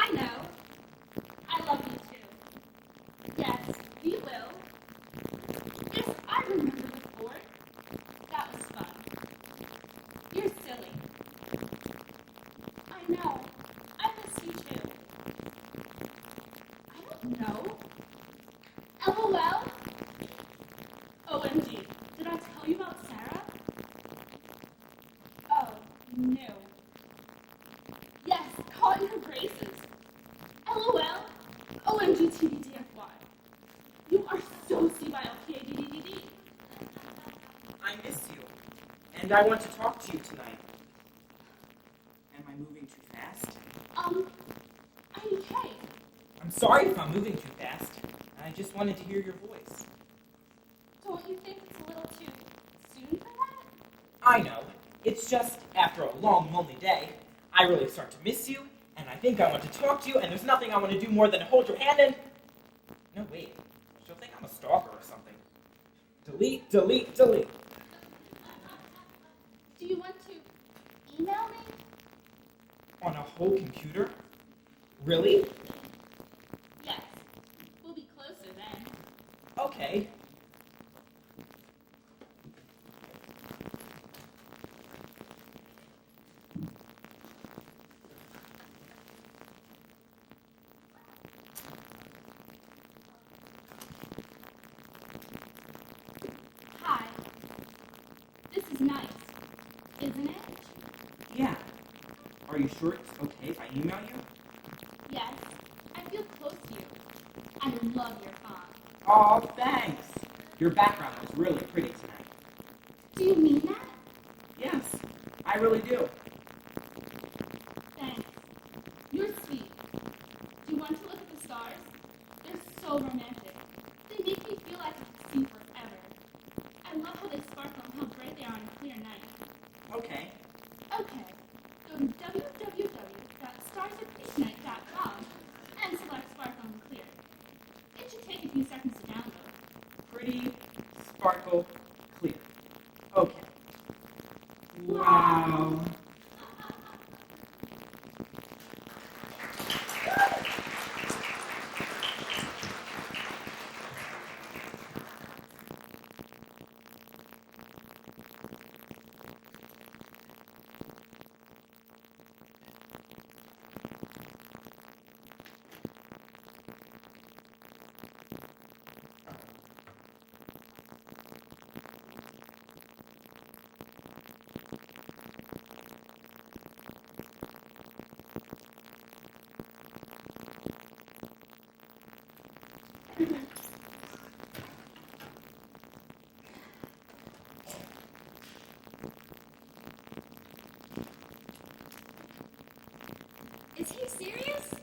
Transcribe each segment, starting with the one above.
I know. I love you too. Yes, we will. Yes, I remember before. That was fun. You're silly. I know. I miss you too. I don't know. LOL? OMG. Did I tell you about Sarah? Oh, no. Yes, caught in her braces. LOL? OMG TBTFY. You are so CYLPADDDD. I miss you, and I want to talk to you tonight. Am I moving too fast? I'm okay. I'm sorry if I'm moving too fast. I just wanted to hear your voice. Don't you think it's a little too soon for that? I know. It's just, after a long, lonely day, I really start to miss you, and I think I want to talk to you, and there's nothing I want to do more than hold your hand and... No, wait. She'll think I'm a stalker or something. Delete, delete, delete. Do you want to email me? On a whole computer? Really? Yes. We'll be closer then. Okay. Hi. This is nice, isn't it? Yeah. Are you sure it's okay if I email you? Yes. I feel close to you. I love your font. Aw, thanks. Your background was really pretty tonight. Do you mean that? Yes, I really do. Thanks. You're sweet. Do you want to look at the stars? They're so romantic. They make me feel like I could see forever. I love how they sparkle and how bright they are on a clear night. Okay. Okay. Go to www.starsofpeacenight.com and select Sparkle and Clear. It should take a few seconds to download. Pretty, sparkle, clear. Okay. Wow. Is he serious?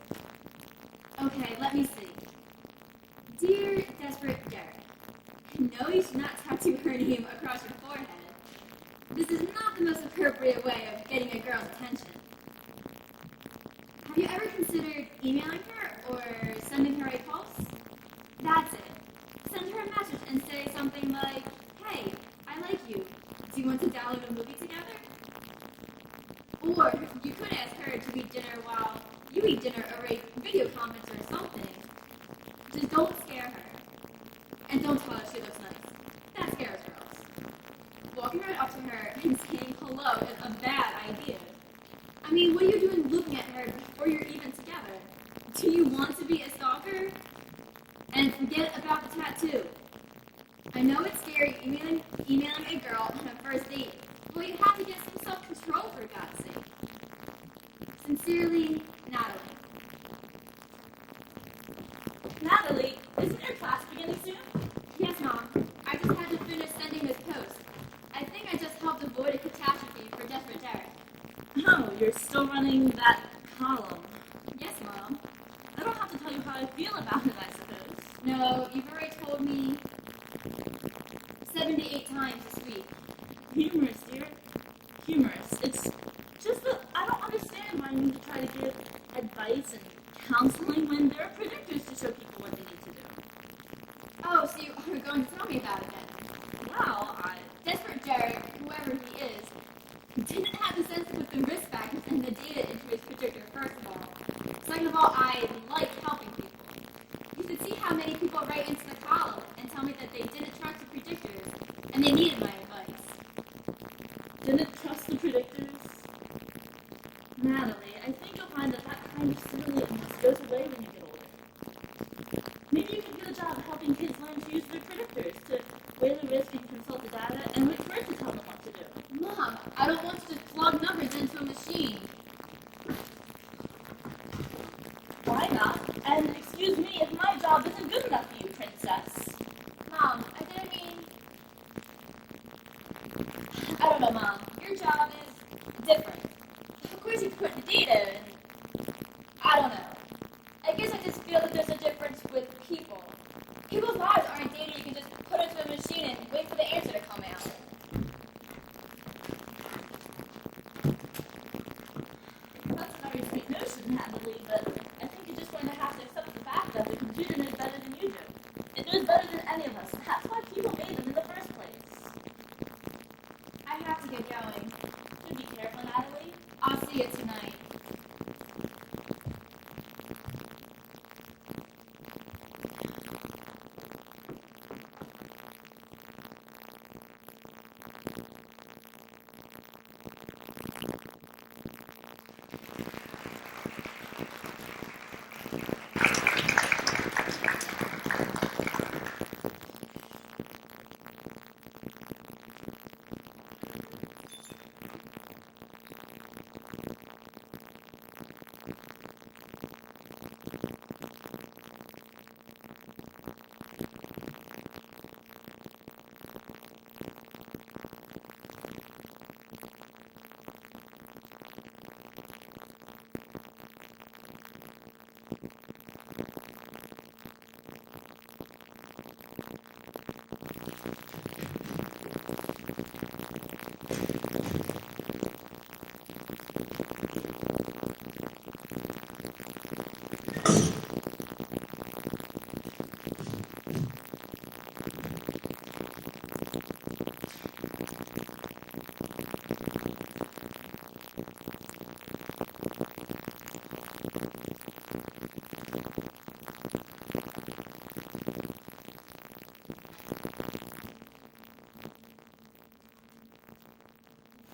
Okay, let me see. Dear Desperate Derek, no, you should not tattoo her name across your forehead. This is not the most appropriate way of getting a girl's attention. Have you ever considered emailing her or sending her a pulse? That's it. Send her a message and say something like, hey, I like you. Do you want to download a movie together? Or you could ask her to eat dinner while you eat dinner or a video conference or something. Just don't scare her. And don't tell her she looks nice. That scares girls. Walking right up to her and saying hello is a bad idea. I mean, what are you doing looking at her before you're even together? Do you want to be a stalker? And forget about the tattoo. I know it's scary emailing a girl on a first date, but you have to get some self-control for God's sake. Sincerely, Natalie. Natalie, isn't your class beginning soon? Yes, Mom. I just had to finish sending this post. I think I just helped avoid a catastrophe for Desperate Derek. Oh, you're still running that column. Yes, Mom. I don't have to tell you how I feel about it, I suppose. No, you've already told me 78 times this week. Humorous, dear. Humorous. It's just that I don't understand why you need to try to give advice and counseling when there are predictors to show people what they need to do. Oh, so you are going to tell me about it then? Well, Desperate Derek, whoever he is, Didn't have the sense to put the risk factors and the data into his predictor, first of all. Second of all, I like helping people. You should see how many people write into the column and tell me that they didn't trust the predictors and they needed my advice. Didn't trust the predictors? Natalie, I think you'll find that kind of silliness goes away when you get older. Maybe you could get a job helping kids learn to use their predictors, to weigh the risk and consult the data, and wait for it to tell them what to do. Mom, I don't want you to plug numbers into a machine. Why not? And excuse me if my job isn't good enough for you, princess. Mom, I didn't mean... I don't know, Mom. Your job is different. Of course you put the data in. I don't know. I guess I just feel that there's a difference with people. People's lives aren't data you can just put into a machine and wait for the answer to come out. That's a very sweet notion, Natalie, but I think you're just going to have to accept the fact that the computer knows better than you do. It knows better than any of us, and that's why people made them in the first place. I have to get going. Do be careful, Natalie. I'll see you tonight.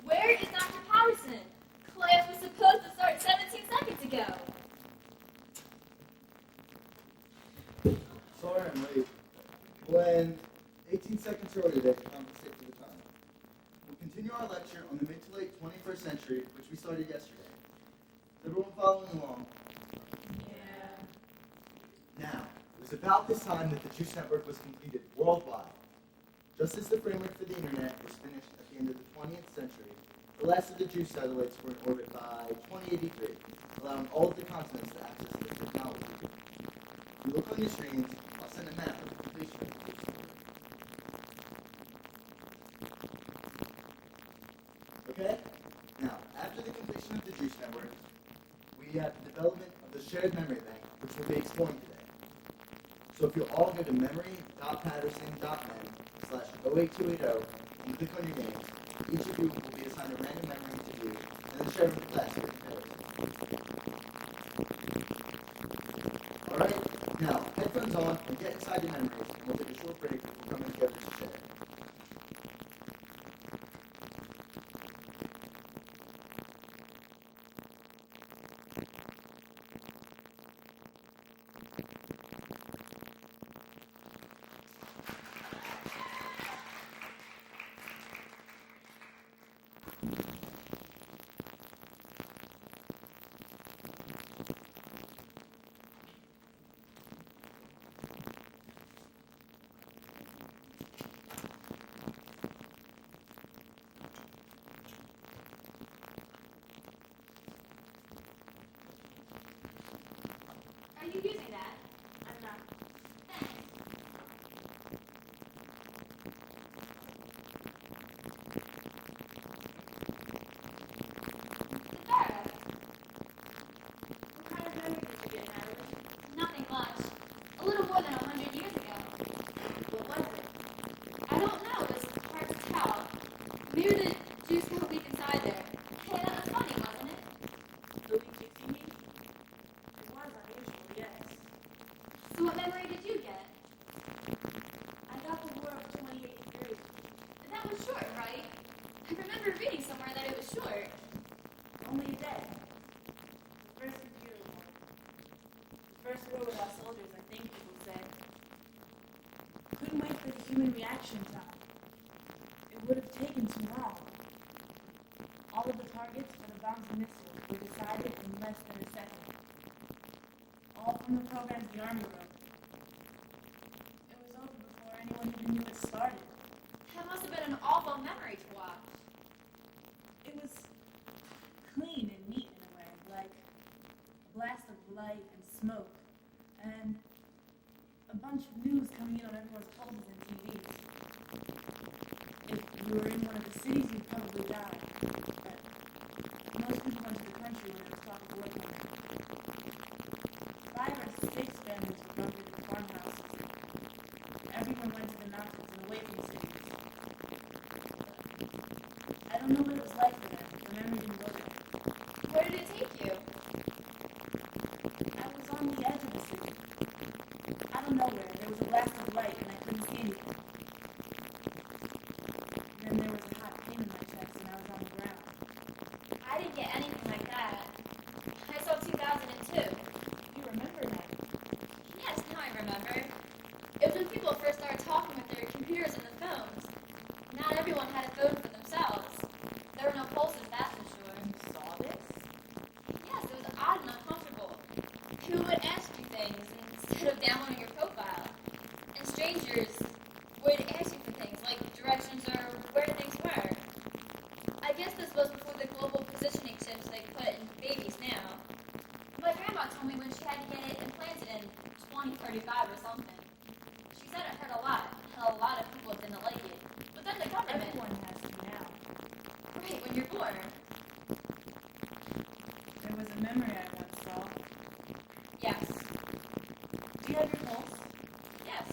Where is Dr. Patterson? Class was supposed to start 17 seconds ago. Sorry I'm late. When 18 seconds earlier to compensate for the time. We'll continue our lecture on the mid to late 21st century, which we started yesterday. Is everyone following along? Yeah. Now, it was about this time that the Juice Network was completed worldwide. Just as the framework for the internet was finished at the end of the 20th century, the last of the Juice satellites were in orbit by 2083, allowing all of the continents to access this technology. If you look on your screens, I'll send a map of the completion of the Juice Network. Okay? Now, after the completion of the Juice Network, we have the development of the shared memory bank, which we'll be exploring today. So if you'll all go to memory.patterson.net/08280 and click on your names, each of you will be assigned a random memory to do, and then share with the class here at Alright, now headphones on and get inside your memories, and we'll take a short break before coming together to share. Are you using that? I'm not. Thanks. Sarah, What kind of memory did you get, Natalie? nothing much. A little more than 100 years ago. What was it? I don't know. It's hard to tell. Maybe the juice will leak inside there. really fixing me? It was unusual, yes. So what memory did you get? I got the War of 28 Years. That was short, right? I remember reading somewhere that it was short. Only a day. The first computer war. The first war without soldiers, I think people said. Couldn't wait for the human reaction time. It would have taken too long. All of the targets for the bombs and missiles were decided in less than a second. All from the programs the Army wrote. It was over before anyone even knew it started. That must have been an awful memory to watch. It was clean and neat in a way, like a blast of light and smoke, and a bunch of news coming in on everyone's pulses and TVs. If you were in one of the cities, you'd probably die. But most people went to the country when there was talk of war coming. 5 or 6 families were bunkered in farmhouses. Everyone went to the mountains and away from cities. I don't know what it was like there. The memory didn't go there. Where did it take you? I was on the edge of the city. Out of nowhere, there was a blast of light and I couldn't see anything. Then there was a hot pain in my chest and I was on the ground. I didn't get anything like that. I saw 2002. You remember that? Yes, now I remember. It was when people first started talking with their computers and the phones. Not everyone had a phone for themselves. There were no pulses, that's for sure. You saw this? Yes, it was odd and uncomfortable. People would ask you things instead of downloading your profile. And strangers would ask you for things like directions or where things were. I guess this was before the global positioning chips they put in babies now. My grandma told me when she had to get it implanted in 2035 or something. She said it hurt a lot, and a lot of people didn't like it. But then the government... Everyone has to now. Right, when you're born. There was a memory I once saw. Yes. Do you have your pulse? Yes.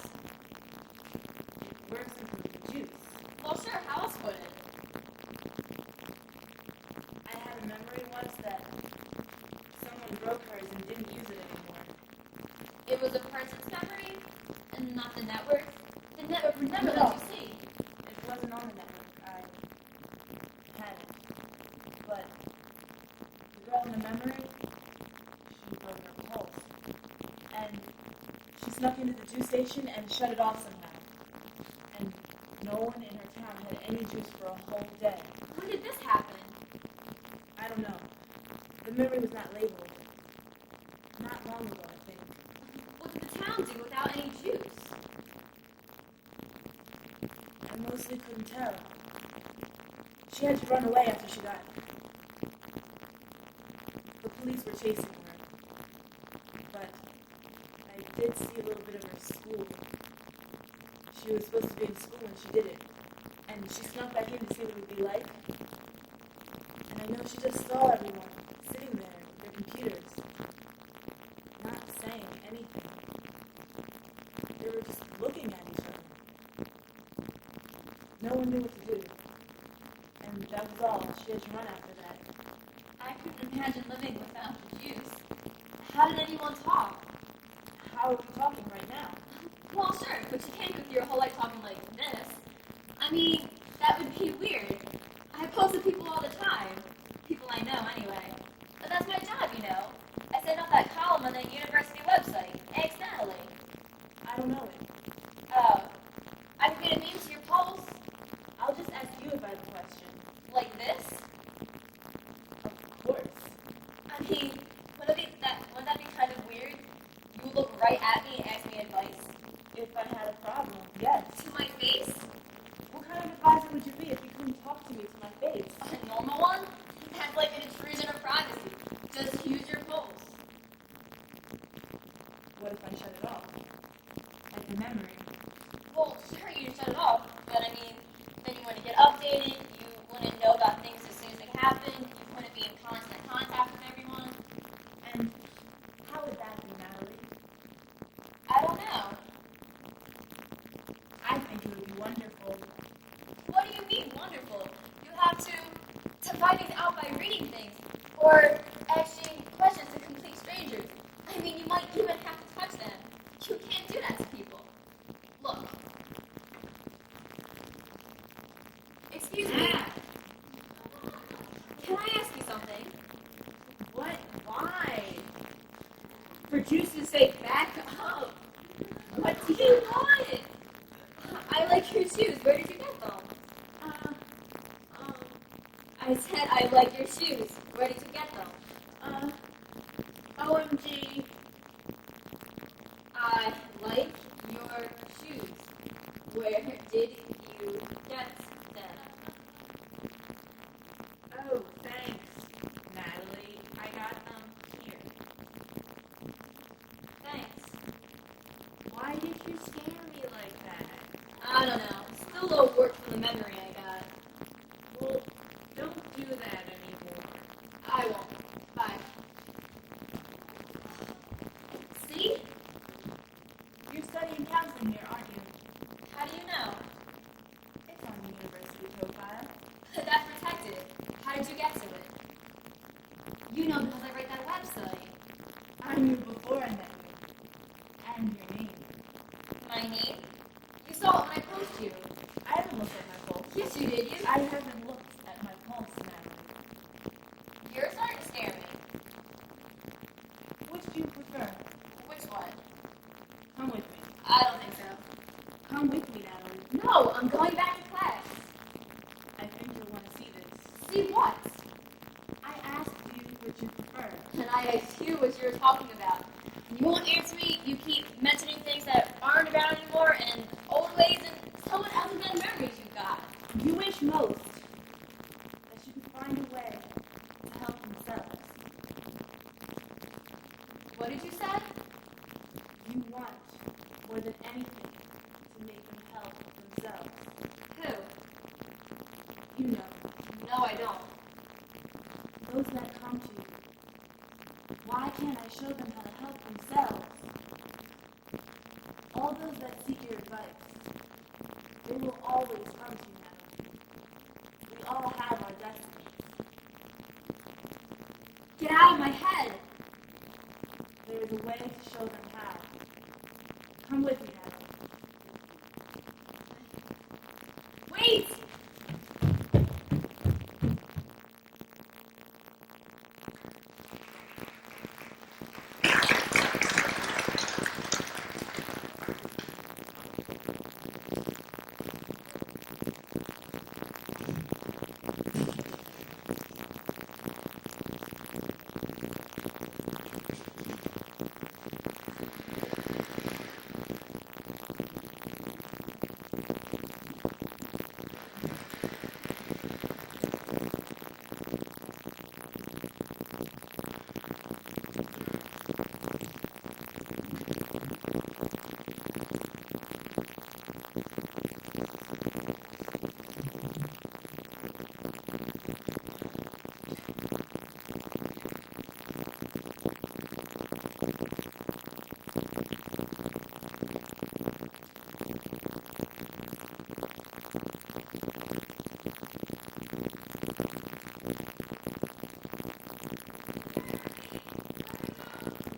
It works with the juice. Well, sure, how else would it? I had a memory once that someone broke hers and didn't use it anymore. It was a person's memory, and not the network. The network would never No. let you see. It wasn't on the network. I had it. But the girl in the memory, she broke her pulse. And she snuck into the juice station and shut it off somehow. And no one in her town had any juice for a whole day. When did this happen? I don't know. The memory was not labeled. Not long ago, I think. What did the town do without any juice? I mostly couldn't tell. She had to run away after she died. The police were chasing her. But I did see a little bit of her school. She was supposed to be in school when she did it. And she snuck back in to see what it would be like. And I know she just saw everyone sitting there with their computers, not saying anything. They were just looking at each other. No one knew what to do. And that was all. She had to run after that. I couldn't imagine living without the juice. How did anyone talk? How are we talking right now? Well, sure, but you can't go through your whole life talking like this. I mean, that would be weird. I post to people all the time. People I know, anyway. But that's my job, you know. I send out that column on the university website, accidentally. I don't know it. Oh. I could get a meme to your pulse? I'll just ask you if I have a question. Like this? Of course. I mean, wouldn't that be kind of weird? You would look right at me and ask me advice? If I had a problem, yes. To my face? What kind of advisor would you be if you couldn't talk to me to my face? A normal one? That's like an intrusion of privacy. Just use your pulse. What if I shut it off? Like a memory. Well, sure, you shut it off, but I mean, then you wouldn't get updated, you wouldn't know about things as soon as they happen, you wouldn't be in constant contact with everyone. And how would that be, Natalie? I don't know. I think it would be wonderful. What do you mean, wonderful? You have to find things out by reading things, or actually even have to touch them. You can't do that to people. Look. Excuse me. Can I ask you something? What? Why? For juice's sake, back up. What do you want? I like your shoes. Where did you get them? I said I like your shoes. Where did you get them? OMG. I like your shoes. Where did you get them? Oh, thanks, Natalie. I got them here. Thanks. Why did you scare me like that? I don't know. Still a work from the memory I got. Well, don't do that anymore. I won't. Bye. See? You're studying counseling here, aren't you? How do you know? It's on the university profile. That's protected. How did you get to it? You know because I write that website. I knew before I met you. And your name. My name? You saw it when I posted you. I haven't looked at my pulse. Yes, you did. I haven't looked at my pulse, Natalie. You're starting to scare me. Which do you prefer? Which one? Come with me. I don't think so. Come with me, Natalie. No, I'm going back to class. I think you'll want to see this. See what? I asked you what you prefer. And I asked you what you were talking about. You won't answer me. You keep mentioning things that aren't around anymore and old ways and someone else's dead memories you've got. You wish most that you could find a way to help themselves. What did you say? You want, more than anything, to make them help themselves. Who? You know, No, I don't. those that come to you. Why can't I show them how to help themselves? All those that seek your advice, they will always come to you, Natalie. We all have our destinies. Get out of my head. There is a way to show them how. Come with me, Natalie. Wait!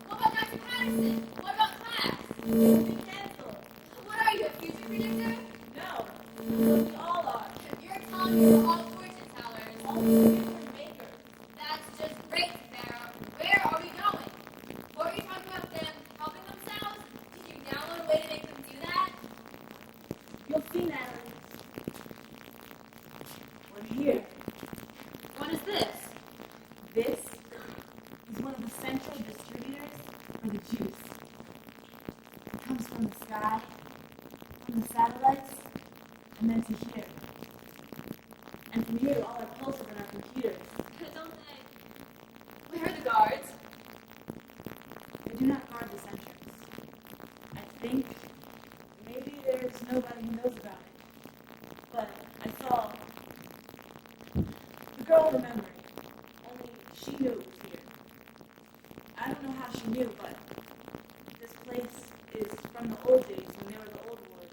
What about Dr. Patterson? What about class? It's been canceled. What are you, a future predictor? No, we all are. You're telling me we're all fortune tellers. All future makers. That's just great, Sarah. Where are we going? What are you talking about them helping themselves? Did you download a way to make them do that? You'll see, Natalie. We're here. What is this? This is one of the central distributors for the juice. It comes from the sky, from the satellites, and then to here. And from here to all our pulses and our computers. Don't they? Where are the guards? They do not guard this entrance. I think maybe there's nobody who knows about it. But I saw the girl remembering. Only she knew it was here. I don't know how she knew, but this place is from the old days when they were the old wars.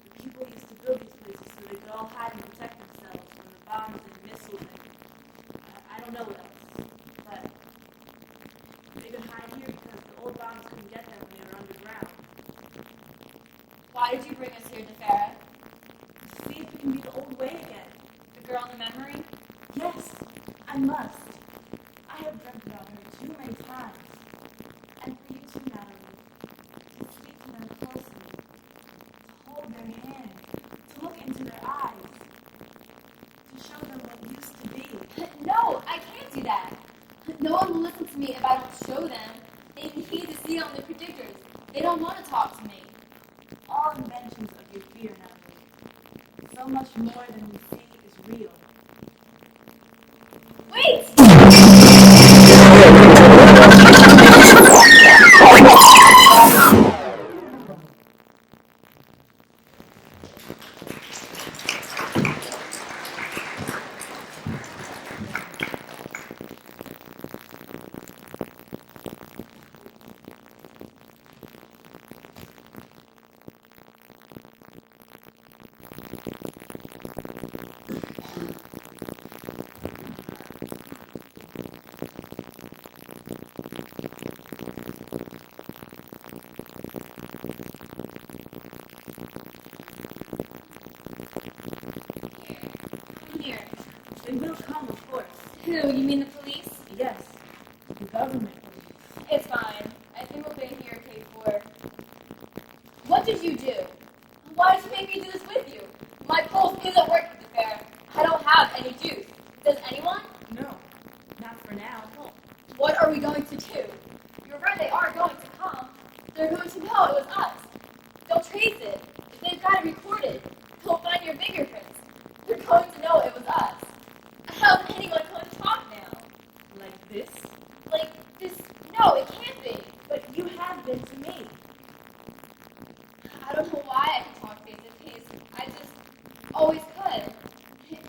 The people used to build these places so they could all hide and protect themselves from the bombs and missiles and I don't know what else. But they could hide here because couldn't get them when they were underground. Why did you bring us here, DeFera? To see if it can be the old way again. The girl in the memory? Yes, I must. I have dreamt about her too many times. And for you two, Natalie, to speak to them closely, to hold their hand, to look into their eyes, to show them what used to be. No, I can't do that. No one will listen to me if I don't show them. They need to see it on the predictors. They don't want to talk to me. All inventions of your fear, Natalie. So much more than we see is real. Wait! Here. They will come, of course. Who? You mean the police? Yes, the government police. It's fine. I think we'll be here okay for... What did you do? Why did you make me do this with you? My pulse isn't working, DeFera. I don't have any juice. Does anyone? No, not for now. What are we going to do? You're right, they are going to come. They're going to know it was us. They'll trace it. They've got it recorded. They'll find your fingerprints. They're going to know it was us. How's anyone going to talk now? Like this? Like this? No, it can't be. But you have been to me. I don't know why I can talk face to face. I just always could.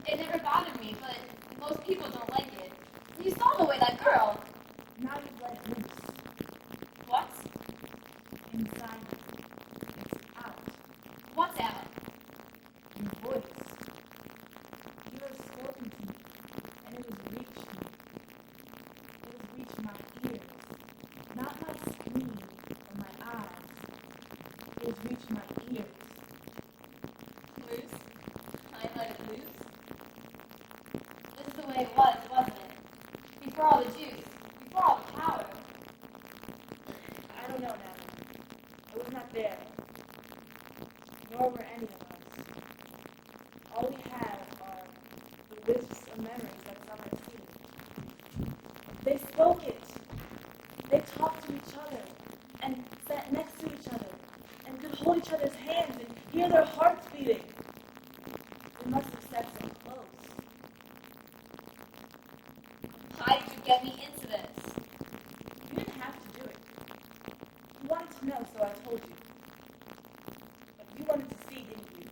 It never bothered me, but most people don't like it. You saw the way that girl. Now you've let loose. What? Inside you. It's out. What's out? Your voice. You have spoken to me, and it has reached me. It has reached my ears, not my screen or my eyes. It has reached my ears. Loose? I let it loose? This is the way it was, wasn't it? Before all the juice. Before all the power. I don't know, Natalie. I was not there. Nor were any of us. All we have are the wisps of memories that some have seen. They spoke it. They talked to each other and sat next to each other and could hold each other's hands and hear their hearts beating. They must have sat so close. Why did you get me into this? You didn't have to do it. You wanted to know, so I told you. But you wanted to see, didn't you?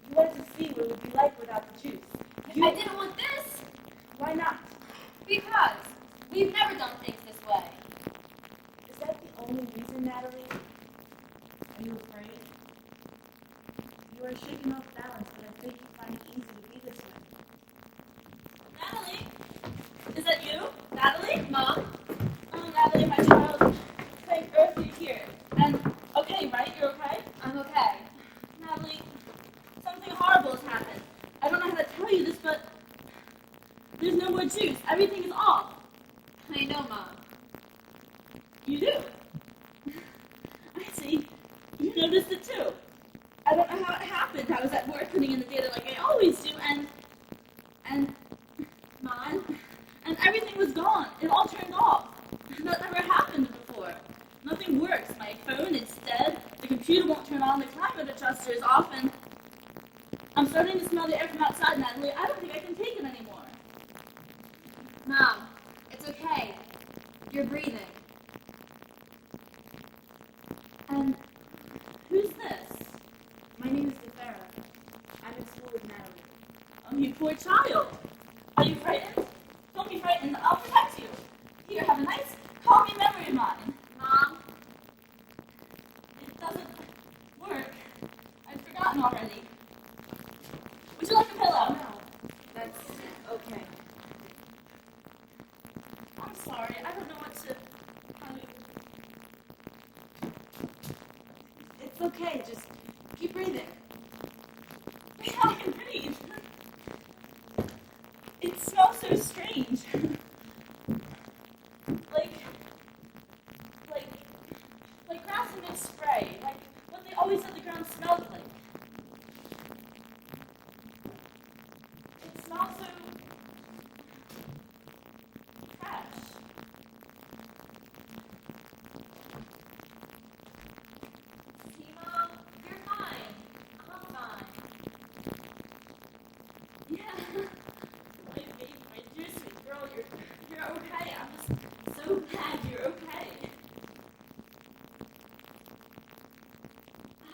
You wanted to see what it would be like without the juice. I didn't want this. Why not? Because we've never done things this way. Is that the only reason, Natalie? Are you afraid? You are shaking off balance, but I think you find it easy to be this way. Natalie? Is that you? Natalie? Mom? Oh, Natalie, my child. Thank Earth you're here. And okay, right? You're okay? I'm okay. Natalie, something horrible has happened. I don't know how to tell you this, but there's no more juice. Everything is off. I know, Mom. You do? I see. You noticed it too. I don't know how it happened. I was at work putting in the data like I always do, and Mom, and everything was gone. It all turned off. That never happened before. Nothing works. My phone is dead. The computer won't turn on. The climate adjuster is off, and I'm starting to smell the air from outside, Natalie. I don't think I can take it anymore. Mom, it's okay. You're breathing. And who's this? My name is DeFera. I'm in school with Natalie. Oh, you poor child. Are you frightened? Don't be frightened. I'll protect you. Here, have a nice, calming memory of mine. Mom? It doesn't work. I've forgotten already. Would you like a pillow? No, that's okay. I'm sorry. I don't know what to... okay. Just keep breathing. Yeah, I can breathe. It smells so strange. like, like grass and mixed spray. Like what they always said the ground smelled like. It smells so fresh. See, Mom, you're fine. I'm fine. Yeah. My dear sweet girl, you're okay. I'm just so glad you're okay.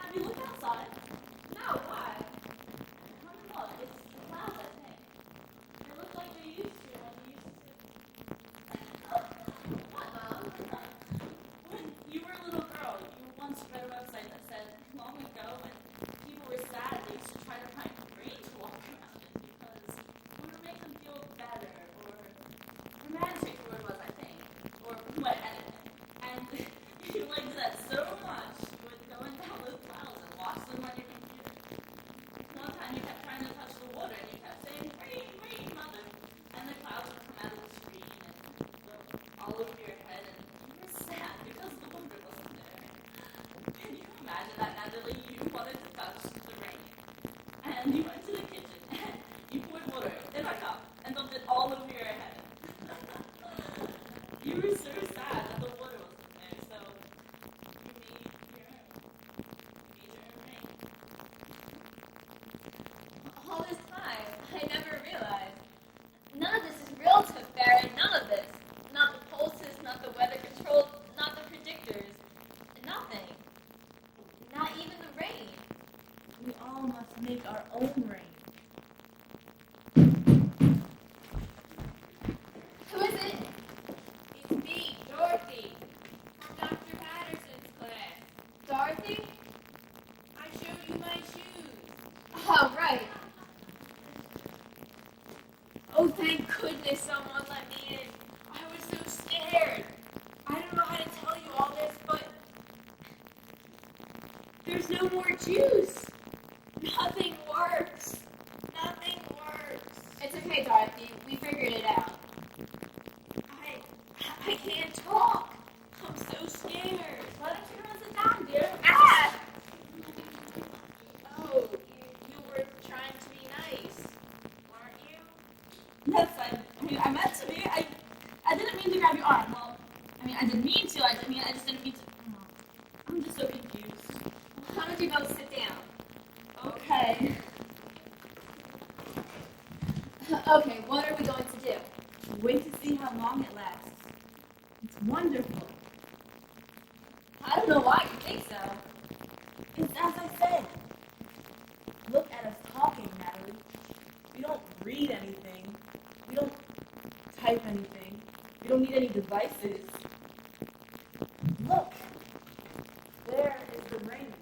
Have you looked outside? No, why? Come and look. It's clouds, I think. They look like they used to when you used to. What, Mom? When you were a little girl, you once read a website that said long ago when people were sad, they used to try to find rain to walk around in because it would make them feel better or romantic, the word was, I think, or what, anyway. And you liked that so much, you would go and download clouds and watch them on your computer. One time you kept trying to touch the water and you kept saying, rain, rain, mother. And the clouds would come out of the screen and go all over your head and you were sad because the water wasn't there. Can you imagine that, Natalie? You wanted to touch the rain. And you went to the kitchen and you poured water in a cup and dumped it all over your head. You were so sad that the water wasn't there, so you made your own rain. All this time, I never realized. None of this is real, Tooth Fairy. None of this. Not the pulses, not the weather control, not the predictors. Nothing. Not even the rain. We all must make our own rain. Who is it? It's me, Dorothy, from Dr. Patterson's class. Dorothy? I showed you my shoes. Oh, right. Oh, thank goodness someone let me in. I was so scared. I don't know how to tell you all this, but there's no more juice. Nothing works. Nothing works. It's okay, Dorothy. We figured it out. I can't talk. I'm so scared. Why don't you go and sit down, dear? Ah! Oh, you were trying to be nice, weren't you? Yes, I meant to be. I didn't mean to grab your arm. Well, I didn't mean to. I just didn't mean to. I'm just so confused. Why don't you both sit down? Okay. Okay, what are we going to do? Wait to see how long it lasts. It's wonderful. I don't know why you think so. It's as I said. Look at us talking, Natalie. We don't read anything. We don't type anything. We don't need any devices. Look. There is the rain.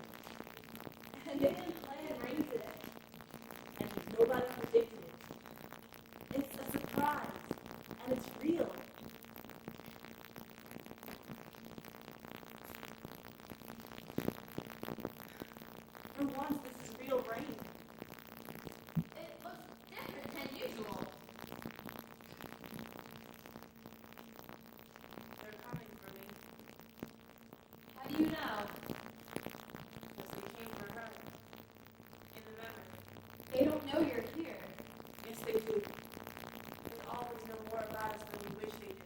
And they didn't plan rain today. And nobody predicted it. It's a surprise. And it's real. For once, this is real rain. It looks different than usual. They're coming for me. How do you know? Because they came for her. In the memory. They don't know you're here. Yes, they do. They always know more about us than we wish they did.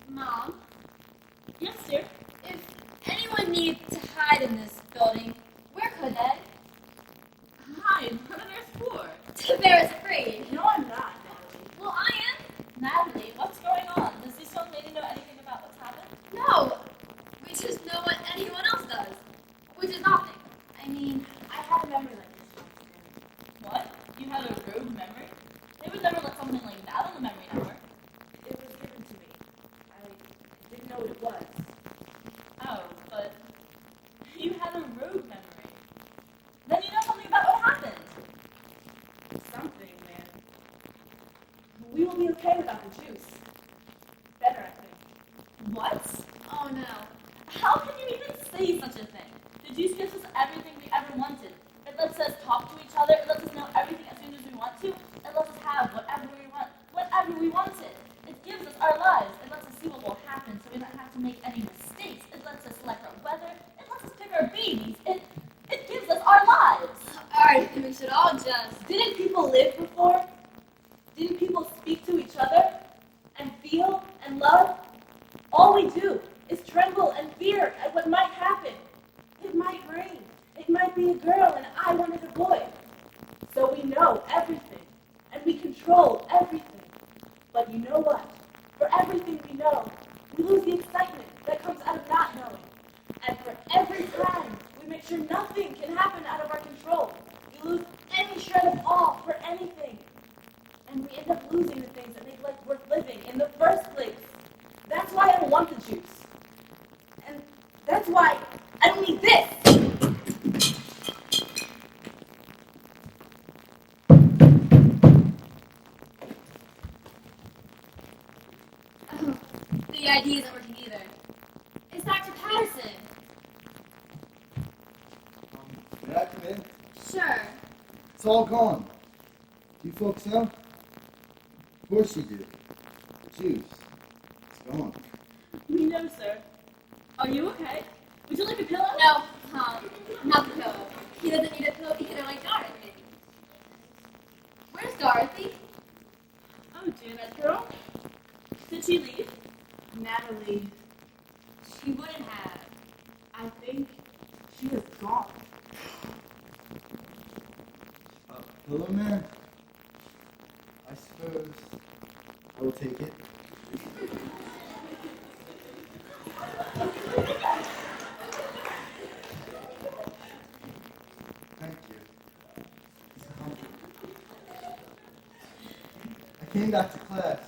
Mom, Yes, dear. if anyone needs to hide in this building, where could they? Hi. What on earth for? To bear is afraid. No, I'm not, Natalie. Well, I am. Natalie, what's going on? Does this young lady know anything about what's happened? No, we just know what anyone else does, which is nothing. I mean, I had a memory like this once. What? You had a rogue memory? They would never let something like that on the memory network. It was given to me. I didn't know what it was. Oh, but you had a rogue memory. Then you know something about what happened. Something, man. We will be okay without the juice. Better, I think. What? Oh no. How can you even say say such a thing. The juice gives us everything we ever wanted. It lets us talk to each other. It lets us know everything as soon as we want to. It lets us have whatever we wanted. It gives us our lives. It lets us see what will happen so we don't have to make any mistakes. It lets us select our weather. It lets us pick our babies. It gives us our lives. Alright, we should all just... Didn't people live before? Didn't people speak to each other and feel and love? All we do is tremble and fear at what might happen. It might rain. It might be a girl and I wanted a boy. So we know everything and we control everything. But you know what? For everything we know, we lose the excitement that comes out of not knowing. And for every time, we make sure nothing can happen out of our control. We lose any shred of awe for anything. And we end up losing the things that make life worth living in the first place. That's why I don't want the juice. And that's why I don't need this. Oh, the ID isn't working either. It's Dr. Patterson. May I come in? Sure. It's all gone. You folks know? Of course you do. Juice. It's gone. We know, sir. Are you okay? Would you like a pillow? No, not the pillow. He doesn't need a pillow either like Dorothy. Where's Dorothy? Oh, dear, that girl. Did she leave? Natalie, She wouldn't have. I think she is gone. Hello, man. I suppose I will take it. Thank you. It's a comfort. I came back to class.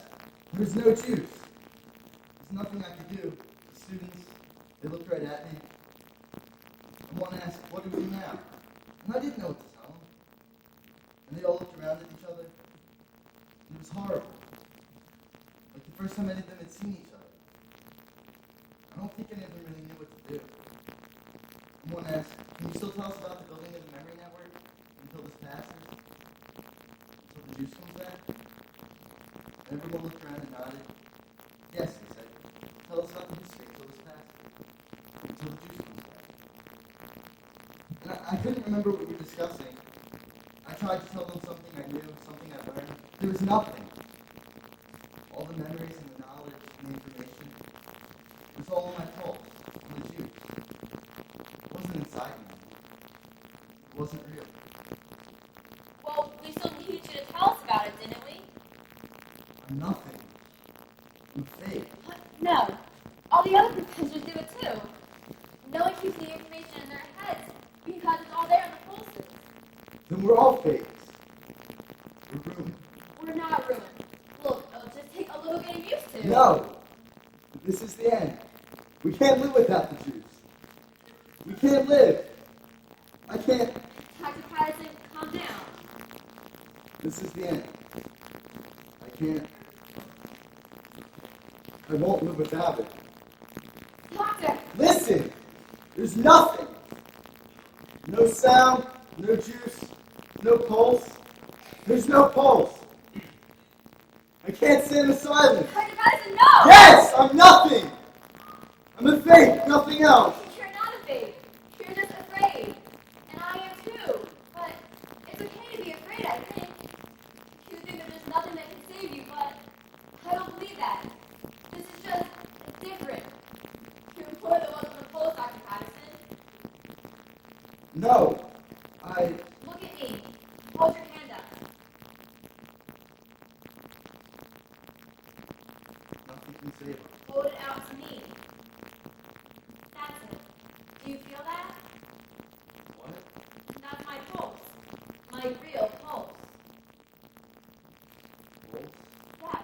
There was no juice. There's nothing I could do. The students, they looked right at me. And one asked, what do we do now? And I didn't know what to tell them. And they all looked around at each other. It was horrible. Like the first time any of them had seen each other. I don't think any of them really knew what to do. And one asked, can you still tell us about the building of the memory network until this passes? Until the juice comes back? And everyone looked around and nodded. Yes, they said. Tell us about the history until this passes. Until the juice comes back. And I couldn't remember what we were discussing. I tried to tell them something I knew, something I learned. There was nothing. All the memories and the knowledge and the information, it was all on my pulse, on the juice. It wasn't inside me. It wasn't real. Well, we still needed you to tell us about it, didn't we? I'm nothing. I'm fake. No. All the other professors do it too. No one keeps the information in their heads because it's all there in the pulses. Then we're all fakes. We're ruined. We're not ruined. Look, it'll just take a little getting used to. No! This is the end. We can't live without the juice. We can't live. I can't. Dr. Patterson, calm down. This is the end. I can't. I won't live without it. Doctor! Listen! There's nothing! No sound, no juice, no pulse. There's no pulse. I can't stand the silence. Dr. Patterson, no! Yes! I'm nothing! I'm a fake, nothing else. You're not a babe. You're just afraid. And I am too. But it's okay to be afraid, I think. You think that there's nothing that can save you, but I don't believe that. This is just different. You're more than welcome to pull, Dr. Patterson. No. Look at me. Hold your hand up. Nothing can save us. Hold it out to me. That's it. Do you feel that? What? That's my pulse. My real pulse. Pulse? Yes,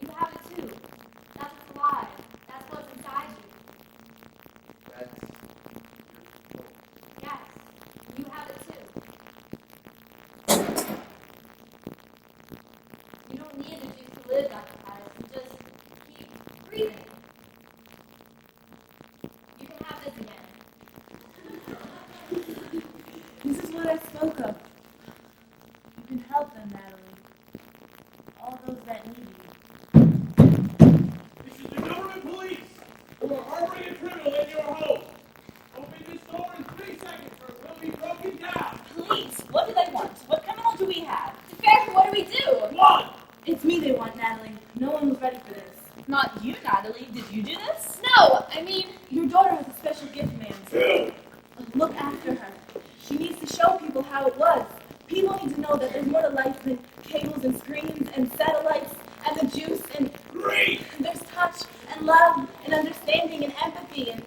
you have it too. That's what's alive. That's what's inside you. That's your pulse. Yes, you have it too. You don't need the juice to live, Dr. Patterson. Just keep breathing. You can have this again. spoke of. You can help them, Natalie. All those that need you. This is the government police. You are harboring a criminal in your home. Open this door in 3 seconds or it will be broken down. Police, what do they want? What criminal do we have? Fair, what do we do? One. It's me they want, Natalie. No one was ready for this. Not you, Natalie. Did you do this? No, I mean, Your daughter has a special gift, ma'am. Two. Look after her. She needs to show people how it was. People need to know that there's more to life than cables and screens and satellites and the juice and 3. there's touch and love and understanding and empathy and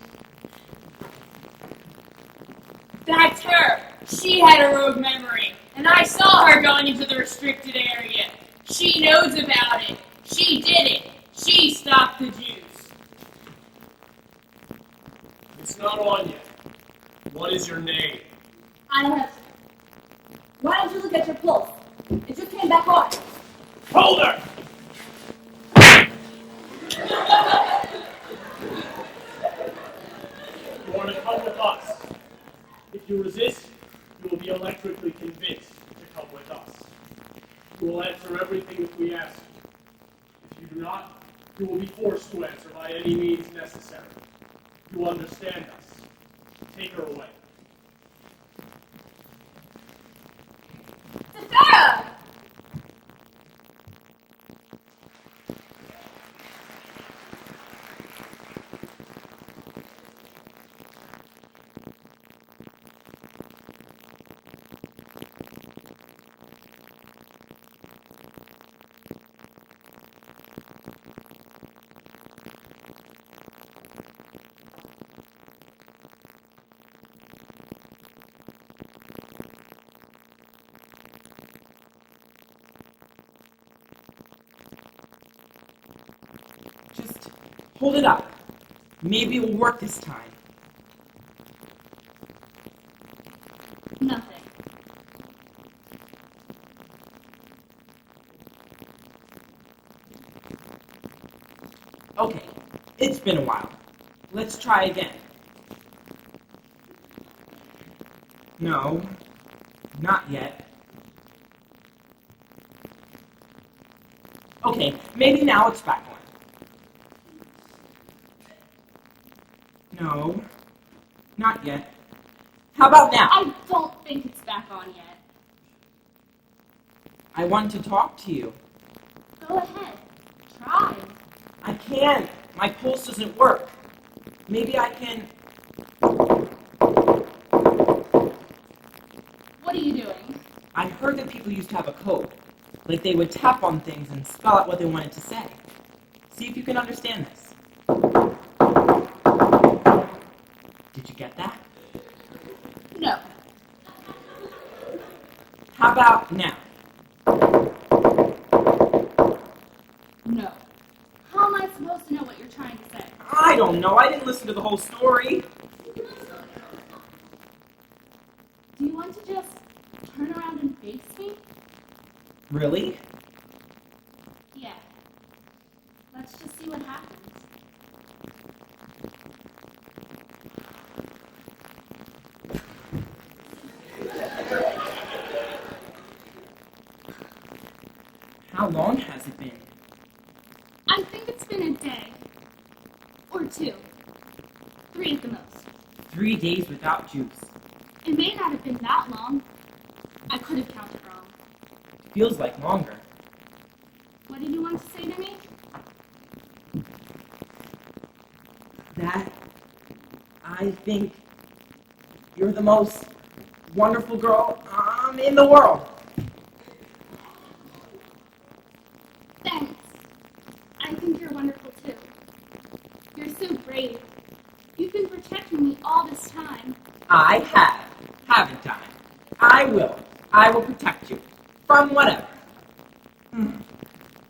That's her. She had a rogue memory, and I saw her going into the restricted area. She knows about it. She did it. She stopped the Jews. It's not on yet. What is your name? I have. Why don't you look at your pulse? It just came back on. Hold her! You want to come with us. If you resist, you will be electrically convinced to come with us. You will answer everything that we ask you. If you do not, you will be forced to answer by any means necessary. You understand us. Take her away. Sarah! Just hold it up. Maybe it will work this time. Nothing. Okay, it's been a while. Let's try again. No, not yet. Okay, maybe now it's back on. No, not yet. How about now? I don't think it's back on yet. I want to talk to you. Go ahead. Try. I can't. My pulse doesn't work. Maybe I can... What are you doing? I heard that people used to have a code. Like they would tap on things and spell out what they wanted to say. See if you can understand this. Did you get that? No. How about now? No. How am I supposed to know what you're trying to say? I don't know. I didn't listen to the whole story. Do you want to just turn around and face me? Really? Yeah. Let's just see what happens. How long has it been? I think it's been a day. Or 2. 3 at the most. 3 days without juice. It may not have been that long. I could have counted wrong. Feels like longer. What did you want to say to me? That I think you're the most wonderful girl in the world. Thanks. I think you're wonderful too. You're so brave. You've been protecting me all this time. I have, haven't I? I will. I will protect you. From whatever.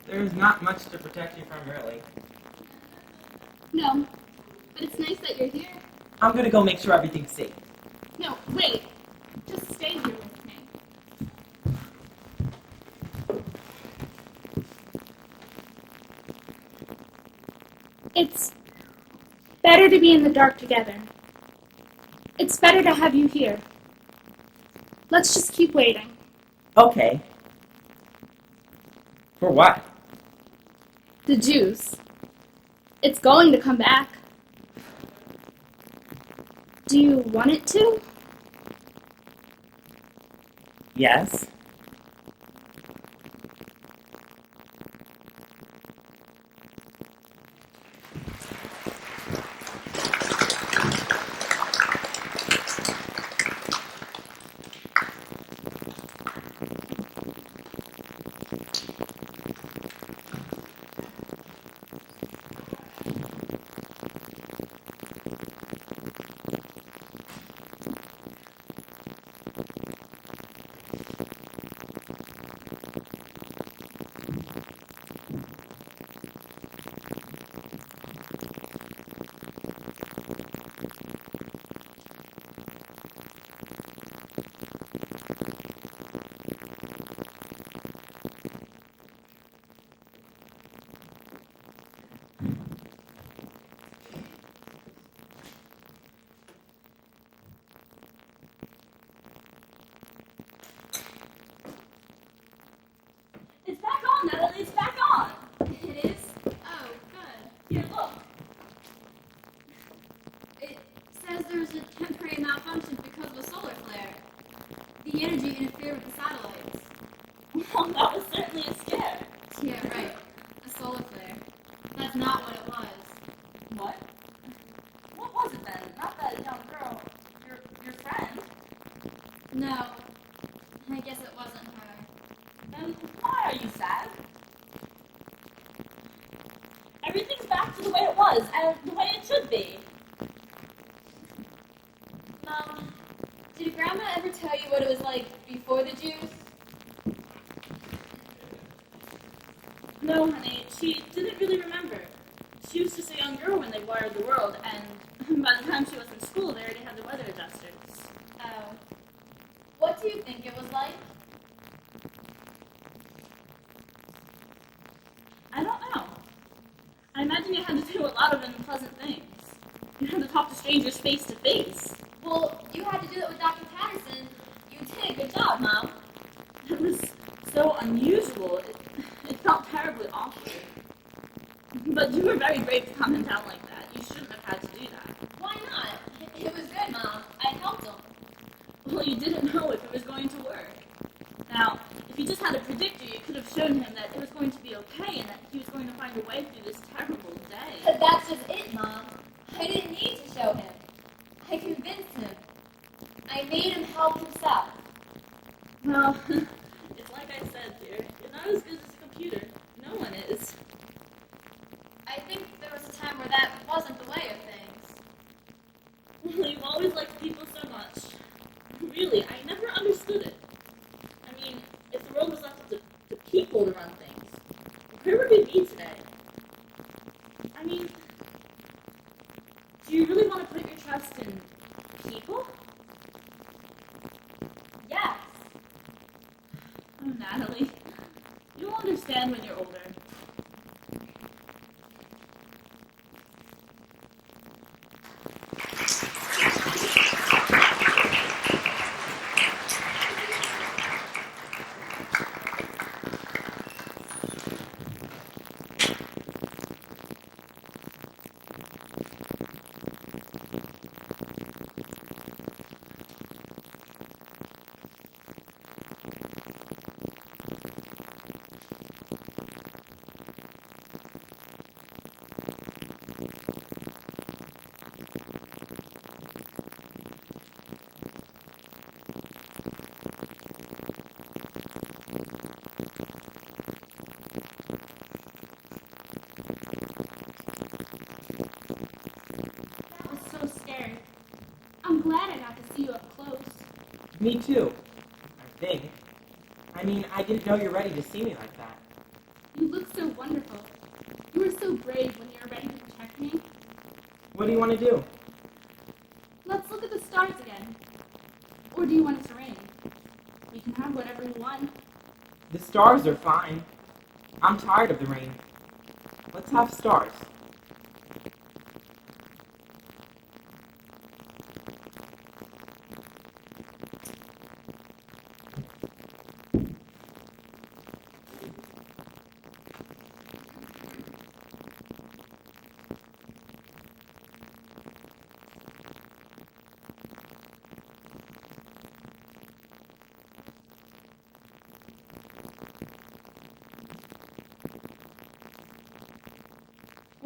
There's not much to protect you from, really. No, but it's nice that you're here. I'm gonna go make sure everything's safe. No, wait. Just stay here with me. It's better to be in the dark together. It's better to have you here. Let's just keep waiting. Okay. For what? The juice. It's going to come back. Do you want it to? Yes. It's back on, Natalie. It's back on. It is? Oh, good. Here, look. It says there's a temporary malfunction because of a solar flare. The energy interfered with the satellites. Well, that was certainly a scare. Yeah, right. A solar flare. That's not what it was. What? What was it then? Not that young girl. Your friend. No, I guess it wasn't her. Then why are you sad? Everything's back to the way it was, and the way it should be. Mom, did Grandma ever tell you what it was like before the juice? No, honey, she didn't really remember. She was just a young girl when they wired the world, and by the time she was in school, they already had the weather adjusters. Oh. What do you think it was like? I don't know. I imagine you had to do a lot of unpleasant things. You had to talk to strangers face to face. Well, you had to do it with Dr. Patterson. You did. Good job, Mom. It was so unusual. It felt terribly awkward. But you were very brave to come and down like that. You shouldn't have had to do that. Why not? It was good, Mom. I helped him. Well, you didn't know if it was going to work. Now, if you just had a predictor, you could have shown him that it was going to be okay and that he was going to find a way through this terrible day. But that's just it, Mom. I didn't need to show him. I convinced him. I made him help himself. Well, it's like I said, dear. You're not as good as a computer. No one is. I think there was a time where that wasn't the way of things. You've always liked people so much. Really, I never understood it. I mean, if the world was left up to people to run things, where would we be today? I mean, do you really want to put your trust in people? Yes. Oh, Natalie, you'll understand when you're older. I was so scared. I'm glad I got to see you up close. Me too. I think. I mean, I didn't know you're ready to see me like that. You look so wonderful. You were so brave when you were ready to protect me. What do you want to do? Let's look at the stars again. Or do you want it to rain? We can have whatever you want. The stars are fine. I'm tired of the rain. Let's have stars.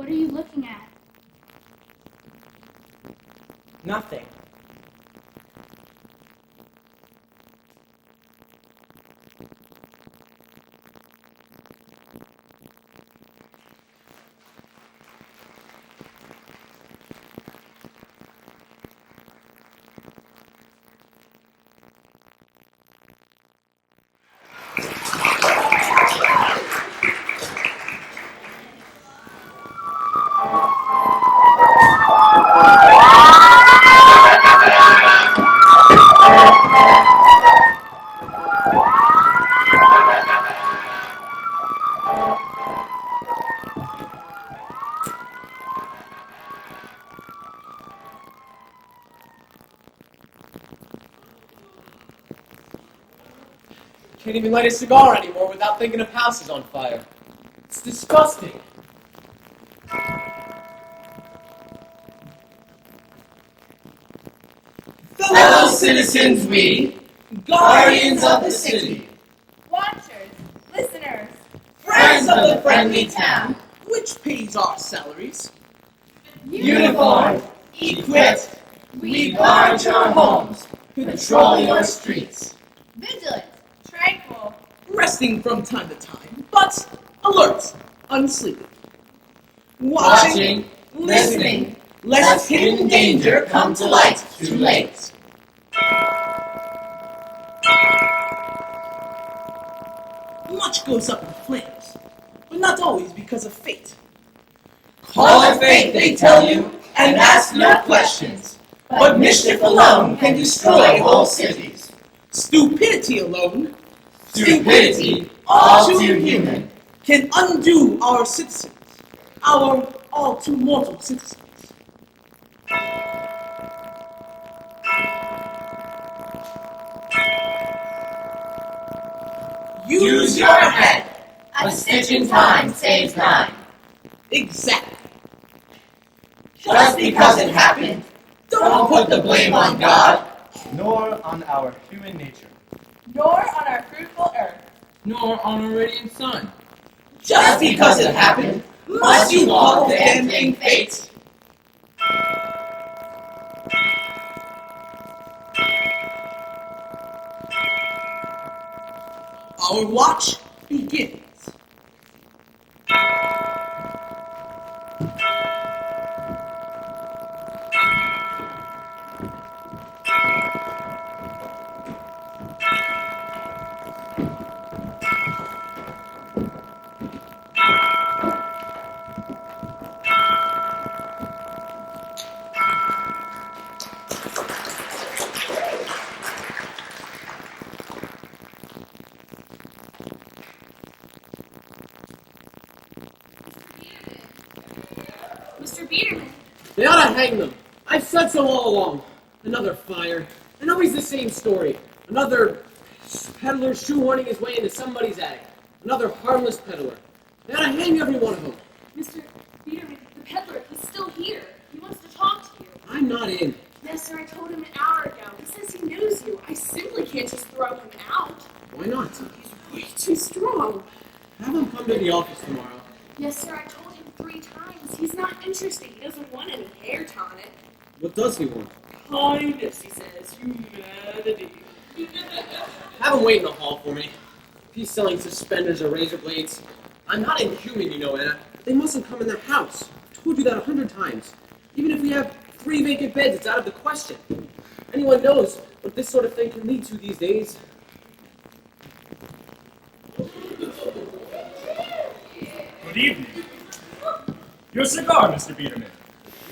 What are you looking at? Nothing. Can't even light a cigar anymore without thinking a house is on fire. It's disgusting. Fellow citizens we, guardians of the city, Watchers, listeners, friends of the friendly town, Which pays our salaries? uniformed, equipped, we guard your homes, patrol your streets. vigilant, tranquil, Resting from time to time, but alert, unsleeping. Watching, listening, lest hidden danger come to light too late. Much goes up in flames, but not always because of fate. Call it fate, they tell you, and ask no questions. But mischief alone can destroy whole cities. Stupidity alone Stupidity, all too human. can undo our citizens, our all too mortal citizens. Use your head. A stitch in time saves nine. Exactly. Just because it happened, don't put the blame on God. Nor on our human nature. nor on our fruitful earth. Nor on a radiant sun. Just because it happened, must you call the damn thing fate? Our watch begins. Mr. Biederman, They ought to hang them. I've said so all along. Another fire. And always the same story. Another peddler shoehorning his way into somebody's attic. Another harmless peddler. They ought to hang every one of them. Mr. Biederman, the peddler, he's still here. He wants to talk to you. I'm not in. Yes, sir, I told him an hour ago. He says he knows you. I simply can't just throw him out. Why not? He's way too strong. Have him come to the office tomorrow. Yes, sir, I told him 3 times. He's not interested. He doesn't want any hair tonic. What does he want? Kindness, he says. Humanity. Have him wait in the hall for me. If he's selling suspenders or razor blades, I'm not inhuman, you know, Anna. They mustn't come in the house. I've told you that 100 times. Even if we have 3 vacant beds, it's out of the question. Anyone knows what this sort of thing can lead to these days. Good evening. Your cigar, Mr. Biederman.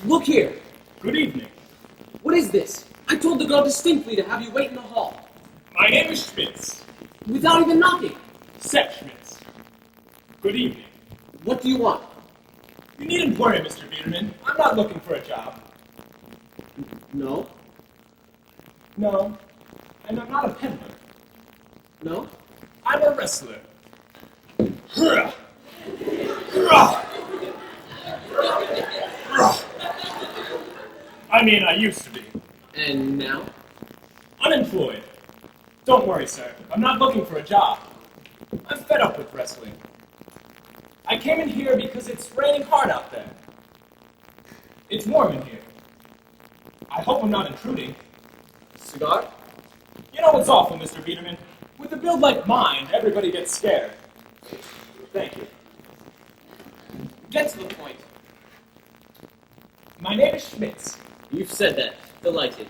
Look here. Good evening. What is this? I told the girl distinctly to have you wait in the hall. My name is Schmitz. Without even knocking. Seth Schmitz. Good evening. What do you want? You need employment, Mr. Biederman. I'm not looking for a job. No? No. And I'm not a peddler. No? I'm a wrestler. Hurrah! Hurrah! Hurrah! I mean, I used to be. And now? Unemployed. Don't worry, sir. I'm not looking for a job. I'm fed up with wrestling. I came in here because it's raining hard out there. It's warm in here. I hope I'm not intruding. Cigar? You know what's awful, Mr. Biederman? With a build like mine, everybody gets scared. Thank you. Get to the point. My name is Schmitz. You've said that. Delighted.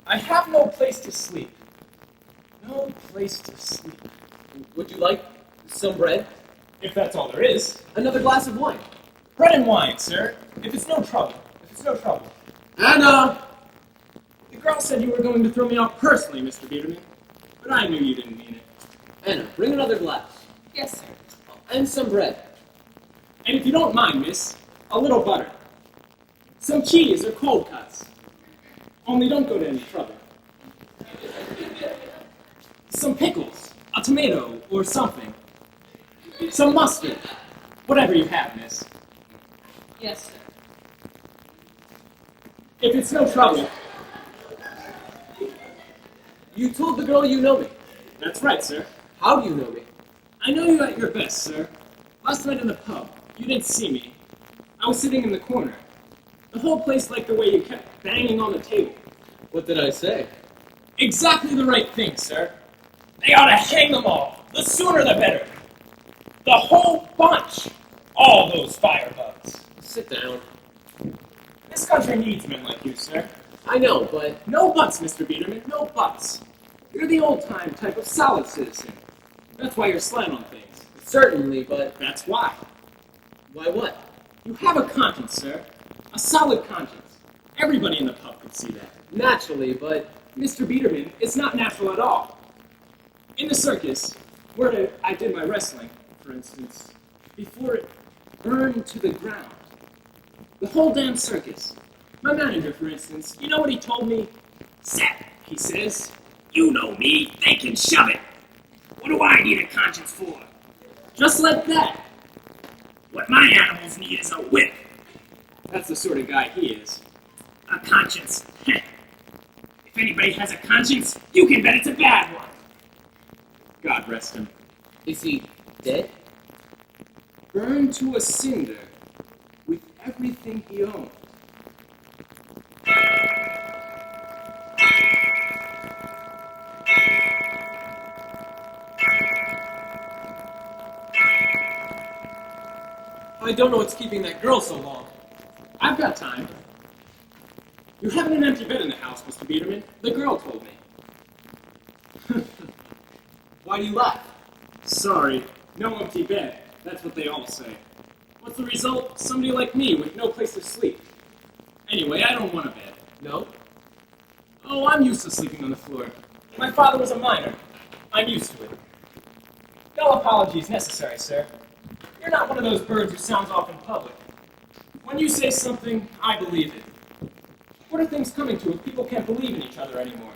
I have no place to sleep. No place to sleep. Would you like some bread? If that's all there is. Another glass of wine? Bread and wine, sir. If it's no trouble. If it's no trouble. Anna! The girl said you were going to throw me off personally, Mr. Biederman. But I knew you didn't mean it. Anna, bring another glass. Yes, sir. And some bread. And if you don't mind, miss, a little butter. Some cheese or cold cuts. Only don't go to any trouble. Some pickles, a tomato, or something. Some mustard. Whatever you have, miss. Yes, sir. If it's no trouble. You told the girl you know me. That's right, sir. How do you know me? I know you at your best, sir. Last night in the pub, you didn't see me. I was sitting in the corner. The whole place liked the way you kept banging on the table. What did I say? Exactly the right thing, sir. They ought to hang them all. The sooner the better. The whole bunch. All those firebugs. Sit down. This country needs men like you, sir. I know, but No buts, Mr. Biederman, no buts. You're the old-time type of solid citizen. That's why you're slant on things. certainly, but That's why. why what? You have a conscience, sir. A solid conscience. Everybody in the pub could see that. Naturally, but Mr. Biederman, it's not natural at all. In the circus, where I did my wrestling, for instance, before it burned to the ground, the whole damn circus. My manager, for instance, you know what he told me? Sap, he says. You know me, they can shove it. What do I need a conscience for? Just like that. What my animals need is a whip. That's the sort of guy he is. A conscience. If anybody has a conscience, you can bet it's a bad one. God rest him. is he dead? Burned to a cinder with everything he owned. I don't know what's keeping that girl so long. I've got time. You haven't an empty bed in the house, Mr. Biederman. The girl told me. Why do you laugh? Sorry, no empty bed. That's what they all say. What's the result? Somebody like me with no place to sleep. Anyway, I don't want a bed. No? Oh, I'm used to sleeping on the floor. My father was a miner. I'm used to it. No apologies necessary, sir. You're not one of those birds who sounds off in public. When you say something, I believe it. What are things coming to if people can't believe in each other anymore?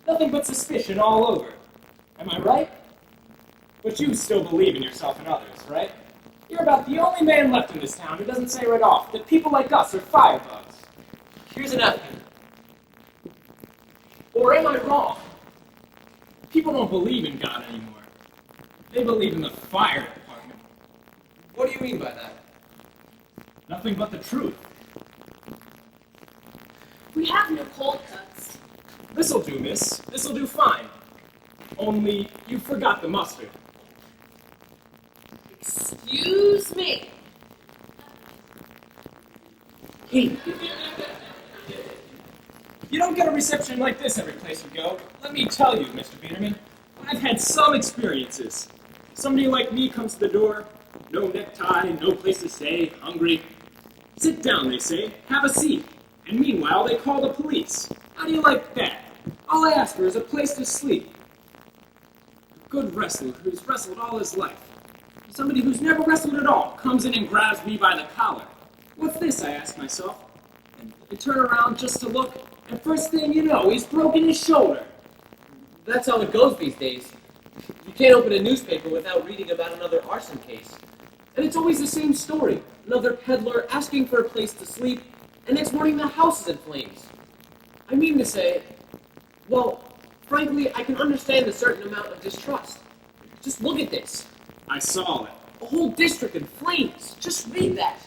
Nothing but suspicion all over. Am I right? But you still believe in yourself and others, right? You're about the only man left in this town who doesn't say right off that people like us are firebugs. Here's an napkin. Or am I wrong? People don't believe in God anymore. They believe in the fire department. What do you mean by that? Nothing but the truth. We have no cold cuts. This'll do, miss. This'll do fine. Only you forgot the mustard. Excuse me. Hey. You don't get a reception like this every place you go. Let me tell you, Mr. Biederman, I've had some experiences. Somebody like me comes to the door, no necktie, no place to stay, hungry. Sit down, they say, have a seat. And meanwhile, they call the police. How do you like that? All I ask for is a place to sleep. A good wrestler who's wrestled all his life. Somebody who's never wrestled at all comes in and grabs me by the collar. What's this, I ask myself. And I turn around just to look, and first thing you know, he's broken his shoulder. That's how it goes these days. You can't open a newspaper without reading about another arson case. And it's always the same story. Another peddler asking for a place to sleep, and next morning the house is in flames. I mean to say, well, frankly, I can understand a certain amount of distrust. Just look at this. I saw it. A whole district in flames. Just read that.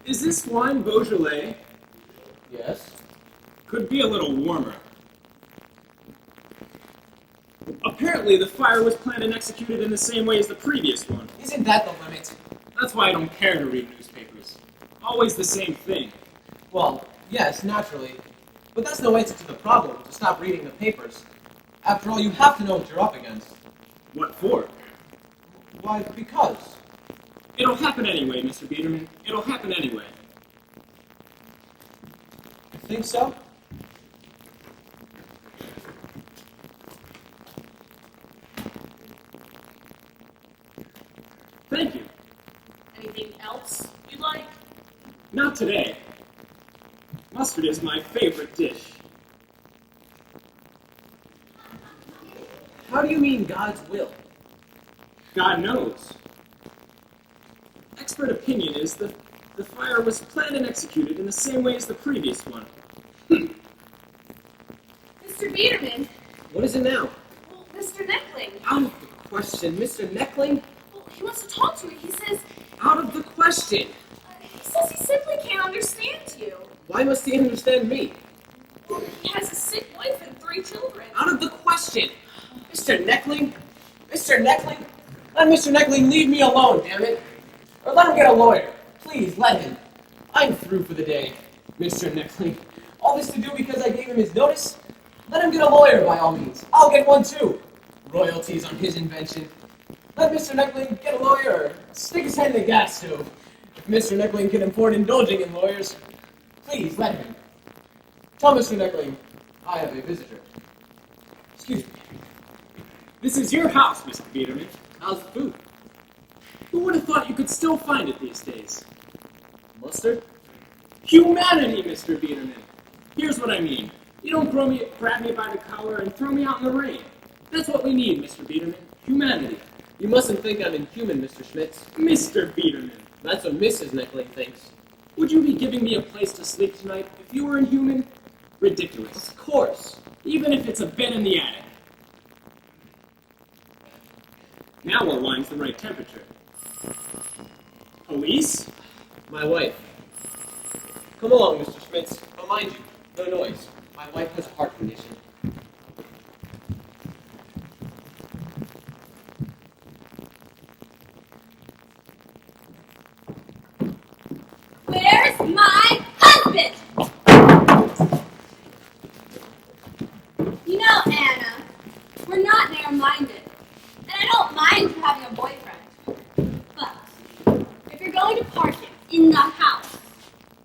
Is this wine Beaujolais? Yes. Could be a little warmer. Apparently, the fire was planned and executed in the same way as the previous one. Isn't that the limit? That's why I don't care to read newspapers. Always the same thing. Well, yes, naturally. But that's no answer to the problem, to stop reading the papers. After all, you have to know what you're up against. What for? Why, because. It'll happen anyway, Mr. Biederman. It'll happen anyway. You think so? Thank you. Anything else you'd like? Not today. Mustard is my favorite dish. How do you mean God's will? God knows. Expert opinion is that the fire was planned and executed in the same way as the previous one. Mr. Biederman. What is it now? Well, Mr. Neckling. Out of the question, Mr. Neckling? Well, he wants to talk to you. He says Out of the question! he simply can't understand you. Why must he understand me? Well, he has a sick wife and 3 children. Out of the question! Mr. Neckling? Mr. Neckling? Let Mr. Neckling leave me alone, damn it! Or let him get a lawyer. Please, let him. I'm through for the day, Mr. Neckling. All this to do because I gave him his notice? Let him get a lawyer, by all means. I'll get one, too. Royalties on his invention. Let Mr. Neckling get a lawyer or stick his head in the gas stove. If Mr. Neckling can afford indulging in lawyers, please, let him. Tell Mr. Neckling I have a visitor. Excuse me. This is your house, Mr. Biederman. How's the food? Who would have thought you could still find it these days? Mustard? Humanity, Mr. Biederman. Here's what I mean. You don't grab me by the collar and throw me out in the rain. That's what we need, Mr. Biederman. Humanity. You mustn't think I'm inhuman, Mr. Schmitz. Mr. Biederman. That's what Mrs. Neckling thinks. Would you be giving me a place to sleep tonight if you were inhuman? Ridiculous. Of course. Even if it's a bed in the attic. Now our wine's the right temperature. Police? My wife. Come along, Mr. Schmitz. But mind you, no noise. My wife has a heart condition. Where's my husband? You know, Anna, we're not narrow-minded. And I don't mind you having a boyfriend. But if you're going to park him in the house,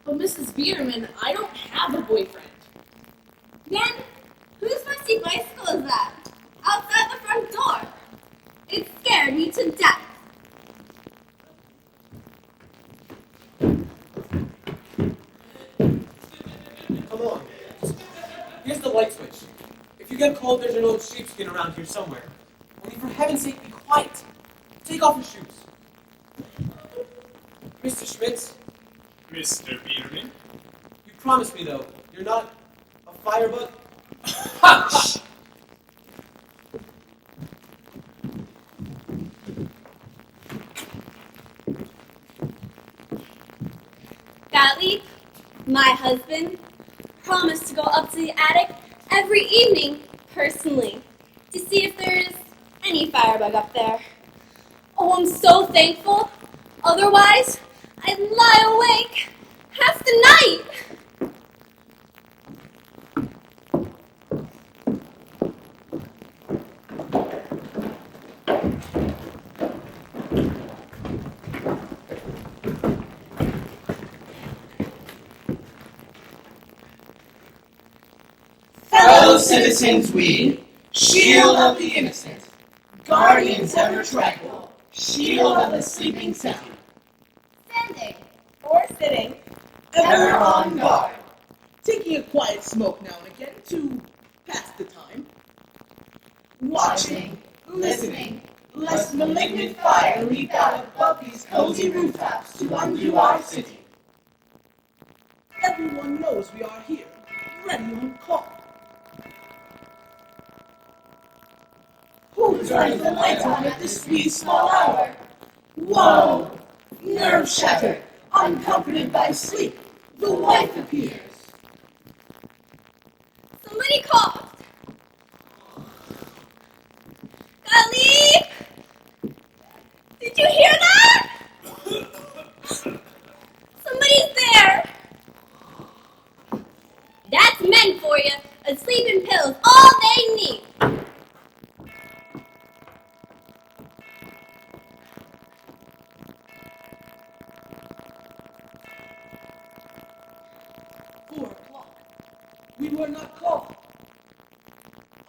But Mrs. Biederman, I don't have a boyfriend. then whose rusty bicycle is that? Outside the front door. It scared me to death. Come on. Here's the light switch. If you get cold, there's an old sheepskin around here somewhere. Only for heaven's sake, be quiet. Take off your shoes. Mr. Schmitz, Mr. Biederman? you promised me, though, you're not a firebug? Gottlieb, my husband, promised to go up to the attic every evening, personally, to see if there's any firebug up there. Oh, I'm so thankful. Otherwise, I'd lie awake half the night. Fellow citizens, we, shield of the innocent, guardians ever tranquil, shield of the sleeping city, Standing. Or sitting, ever on guard, taking a quiet smoke now and again to pass the time. watching, listening, lest malignant fire leap out above these cozy rooftops to undo our city. Everyone knows we are here, ready on call. Who turns the lights on at this wee small hour? Whoa! Nerve shattered! Uncomforted by sleep, the wife appears. Somebody coughed. Golly! Did you hear that? Somebody's there. That's men for you. A sleeping pill's all they need. 4 o'clock. We were not called.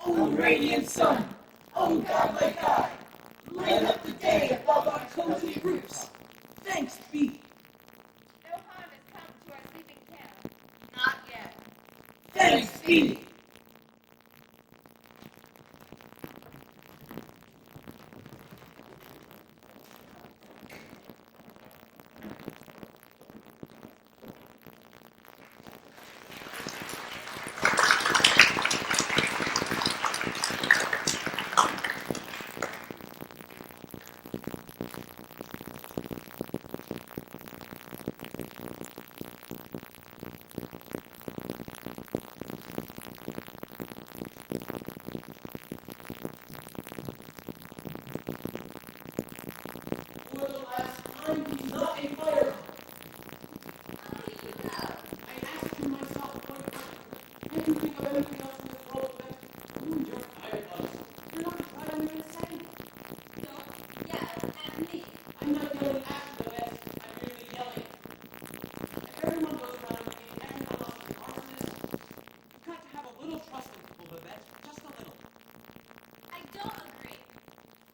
O radiant sun, O godlike eye, light up the day above our cozy roofs. Thanks be. No harm has come to our sleeping camp. Not yet. Thanks be. For the last time, he's not a fireman. I asked you myself quite frankly. Can't you think of anything else in this world that you're firebugs? You're not quite on your side. I'm not yelling at the vets, I'm merely yelling. If everyone goes around being everyone else's arsonist, you've got to have a little trust in people, the vets, just a little. I don't agree.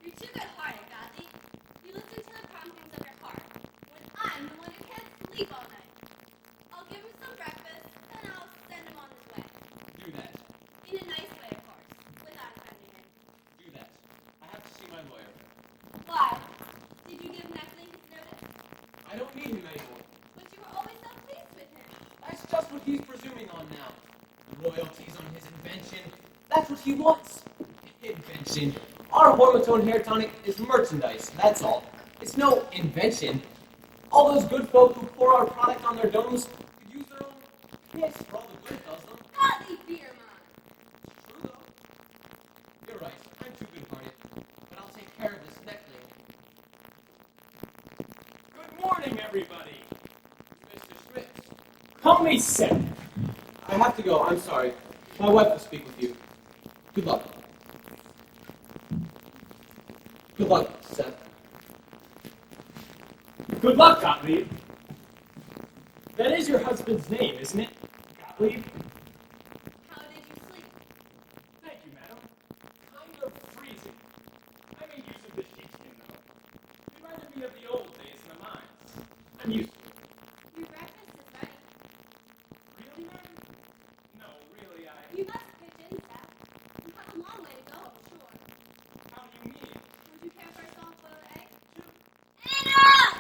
You're too good-hearted, Godly. You listen to the promptings of your heart, when I'm the one who can't sleep all night. I'll give him some breakfast, then I'll send him on his way. Do that. In a nice way, of course, without offending him. Do that. I have to see my lawyer. Why? Did you give Neckley his notice? I don't need him anymore. But you were always so pleased with him. That's just what he's presuming on now. Royalties on his invention. That's what he wants. Invention. Our hormone hair tonic is merchandise, that's all. It's no invention. All those good folk who pour our product on their domes could use their own piss for all the good it does them. Godly beer mine. It's true, though. You're right. I'm too good-hearted. But I'll take care of this neckling. Good morning, everybody. Mr. Schmitz. Call me Seth. I have to go. I'm sorry. My wife will speak with you. Good luck. Good luck, Seth. Good luck, Gottlieb. That is your husband's name, isn't it? Gottlieb? How did you sleep? Thank you, madam. Kind of freezing. I made use of the sheepskin, though. Reminded me of the old days in the mines. I'm used to it. Your breakfast is ready. Really, madam? No, really, You must pitch in, Seth. You have a long way to go, I'm sure. How do you mean? Would you care for a soft-boiled egg? Sure. Anna!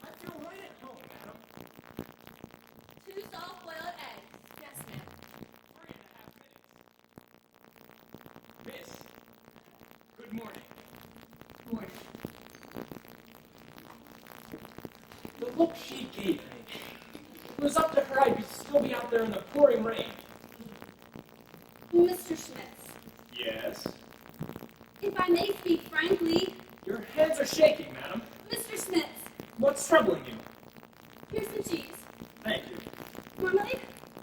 I feel right at home, madam. 2 soft-boiled eggs. Yes, ma'am. 3.5 minutes. Miss. Good morning. Morning. The look she gave me. If it was up to her, I'd still be out there in the pouring rain. Mr. Schmitz, Yes? if I may speak frankly, Your hands are shaking, madam. Mr. Schmitz, What's troubling you? here's some cheese. Thank you. Marmalade?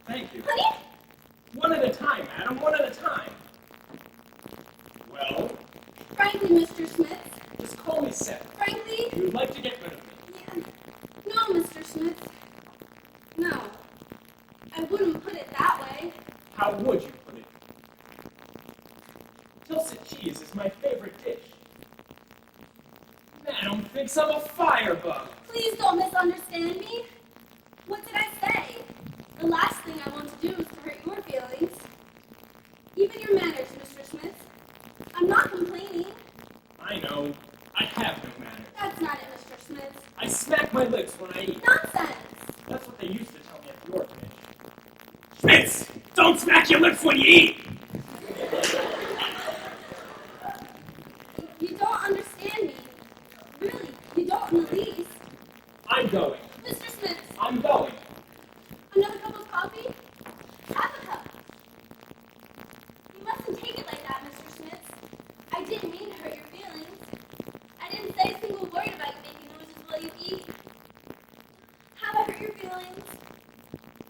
Thank you. Honey? One at a time, madam. One at a time. Well, Frankly, Mr. Schmitz, just call me Seth. frankly, You'd like to get rid of me. yeah. No, Mr. Schmitz. No. I wouldn't put it that way. How would you put it? Tilsit cheese is my favorite dish. Madam thinks I'm a firebug. Please don't misunderstand me. What did I say? The last thing I want to do is to hurt your feelings. Even your manners, Mr. Schmitz. I'm not complaining. I know. I have no manners. That's not it, Mr. Schmitz. I smack my lips when I eat. Nonsense. That's what they used to tell me at the orphanage. Schmitz! Don't smack your lips when you eat! You don't understand me. Really, you don't in the least. I'm going. Mr.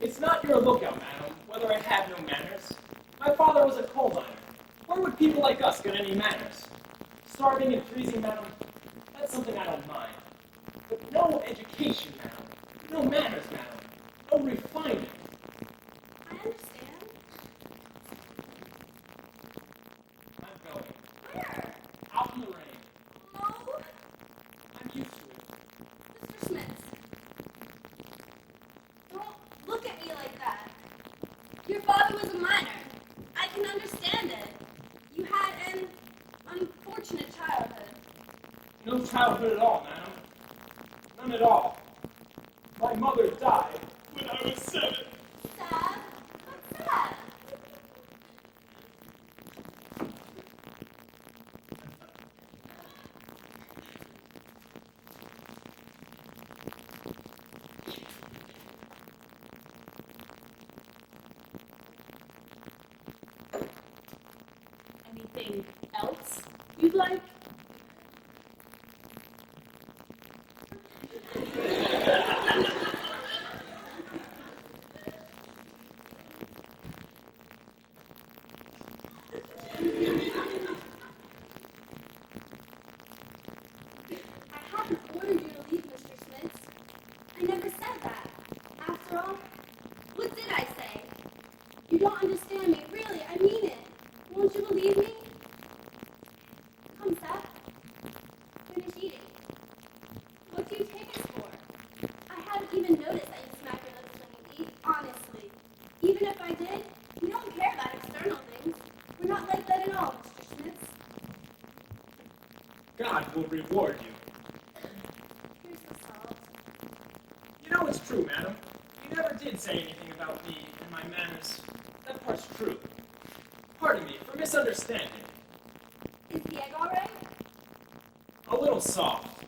It's not your lookout, madam, whether I have no manners. My father was a coal miner. Where would people like us get any manners? Starving and freezing, madam, that's something I don't mind. But no education, madam. No manners, madam. No refinement. I understand. I'm going. Where? Out in the rain. No. I'm used to it. Mr. Smith. Don't look at me like that. Your father was a miner. I can understand it. You had an unfortunate childhood. No childhood at all, madam. None at all. My mother died when I was 7. Sad? What's sad? Anything else you'd like? I hadn't ordered you to leave, Mr. Smith. I never said that. After all, what did I say? You don't understand me. Really, I mean it. Won't you believe me? Come, Seth. Finish eating. What do you take us for? I haven't even noticed that you smack your lips when you eat, honestly. Even if I did, we don't care about external things. We're not like that at all, Mr. Smith. God will reward you. Here's the salt. You know it's true, madam. You never did say anything about me and my manners. That part's true. Pardon me for misunderstanding. Is the egg all right? A little soft.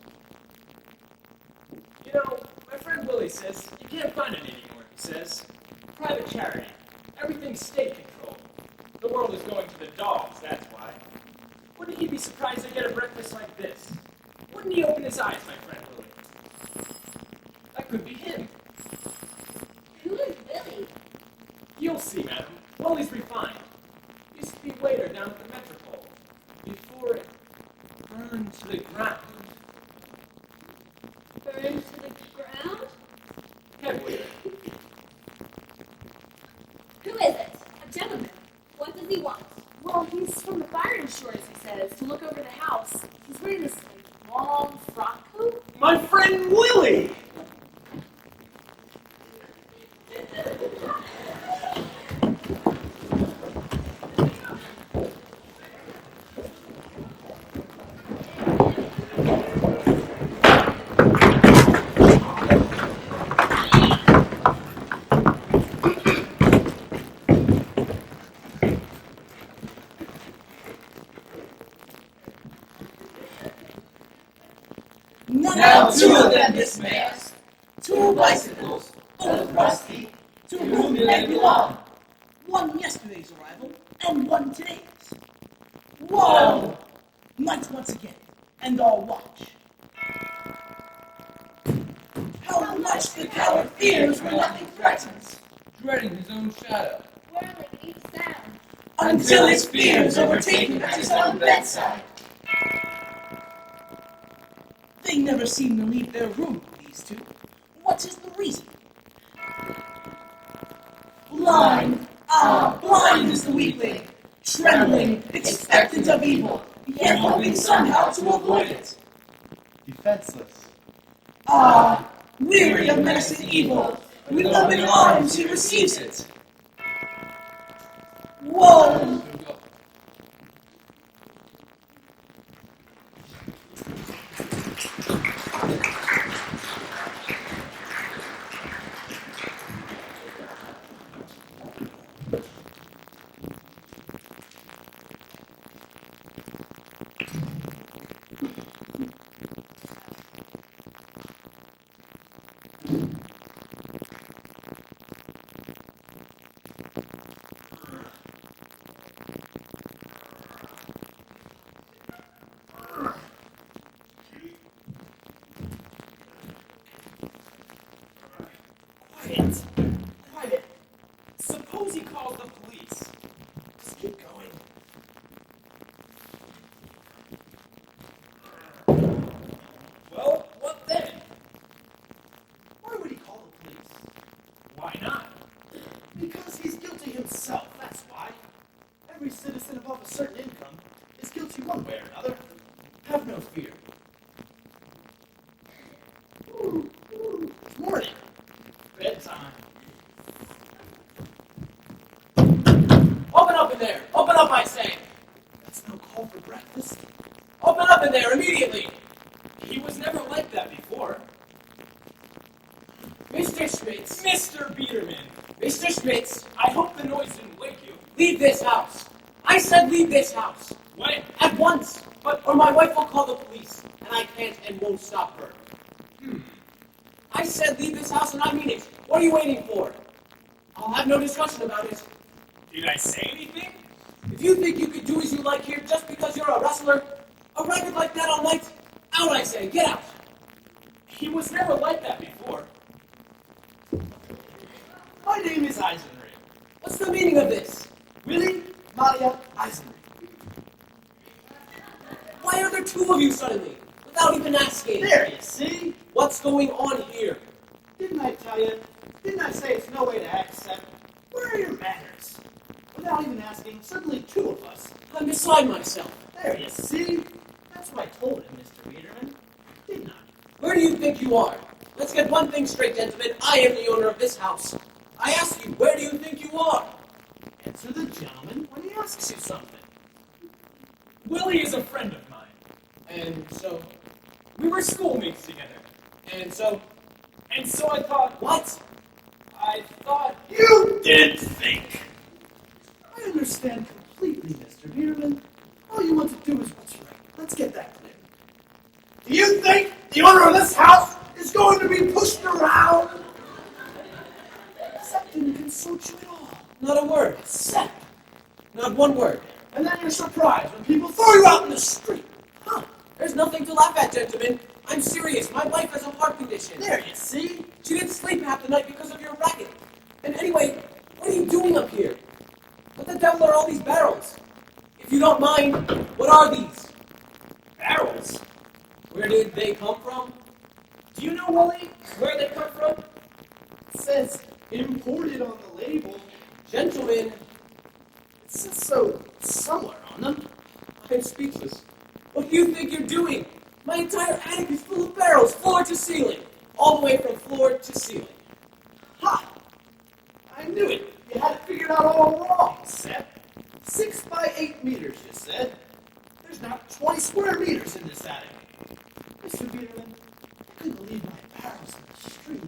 You know, my friend Willie says you can't find it anymore, he says. Private charity. Everything's state controlled. The world is going to the dogs, that's why. Wouldn't he be surprised to get a breakfast like this? Wouldn't he open his eyes, my friend Willie? That could be him. Who is Billy? You'll see, madam. Willie's refined. Used to be waiter down at the Metropole. Before it burned to the ground. Burned to the ground? Head waiter. Who is it? A gentleman. What does he want? Well, he's from the fire insurance, he says, to look over the house. He's wearing this long frock coat. My friend Willie! Now 2 of them dismissed. 2 bicycles, both rusty, to whom do they belong? 1 yesterday's arrival, and 1 today's. Whoa! Night once again, and all watch. How much the coward fears when nothing threatens, dreading his own shadow, Whirling each sound. until his fears overtake him at his own bedside. They never seem to leave their room, these 2. What is the reason? Blind, blind is the weakling, trembling, expectant of evil, yet hoping somehow to avoid it. Defenseless. Weary of menacing evil, with open arms he receives it. Whoa! Why not? Because he's guilty himself, that's why. Every citizen above a certain income is guilty one way or another. Have no fear. It's morning. Bedtime. Open up in there! Open up, I say! That's no call for breakfast. Open up in there immediately! He was never like that before. Mr. Schmitz! Mr. Biederman, Mr. Schmitz! I hope the noise didn't wake you. Leave this house! I said leave this house! When? At once! Or my wife will call the police, and I can't and won't stop her. I said leave this house and I mean it. What are you waiting for? I'll have no discussion about it. Did I say anything? If you think you can do as you like here just because you're a wrestler, a record like that all night, out I say, get out! He was never like that before. My name is Eisenring. What's the meaning of this? Willie Maria Eisenring. Why are there two of you suddenly, without even asking? There, you see? What's going on here? Didn't I tell you? Didn't I say it's no way to act, Seth? Where are your manners? Without even asking, suddenly two of us. I'm beside myself. There, you see? That's what I told him, Mr. Biederman. Didn't I? Where do you think you are? Let's get one thing straight, gentlemen. I am the owner of this house. I ask you, where do you think you are? Answer the gentleman when he asks you something. Willie is a friend of mine. And so, We were schoolmates together. and so, And so I thought, what? I thought, You did think! I understand completely, Mr. Biederman. All you want to do is what's right. Let's get that clear. Do you think the owner of this house is going to be pushed around? Seth didn't consult you at all. Not a word. Seth. Not one word. And then you're surprised when people throw you out in the street. Huh. There's nothing to laugh at, gentlemen. I'm serious. My wife has a heart condition. There, you see? She didn't sleep half the night because of your racket. And anyway, what are you doing up here? What the devil are all these barrels? If you don't mind, what are these? barrels. Where did they come from? Do you know, Willie, where they come from? It says imported on the label. Gentlemen, It says so somewhere on them. I'm speechless. What do you think you're doing? My entire attic is full of barrels, floor to ceiling. All the way from floor to ceiling. Ha! I knew it. You had it figured out all wrong, Seth. 6 by 8 meters, you said. There's not 20 square meters in this attic. Mr. Biederman, I couldn't leave my barrels in the street.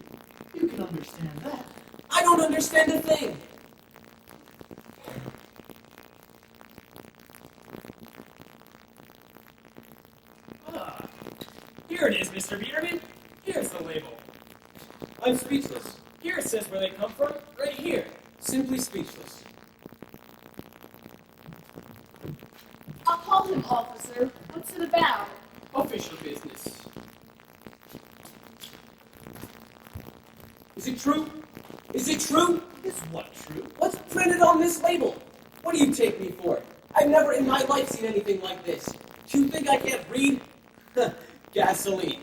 You can understand that. I don't understand a thing. Ah, here it is, Mr. Biederman. Here's the label. I'm speechless. Here it says where they come from, right here. Simply speechless. I'll call him, officer. What's it about? Official business. Is it true? Is it true? Is what true? What's printed on this label? What do you take me for? I've never in my life seen anything like this. Do you think I can't read? Gasoline.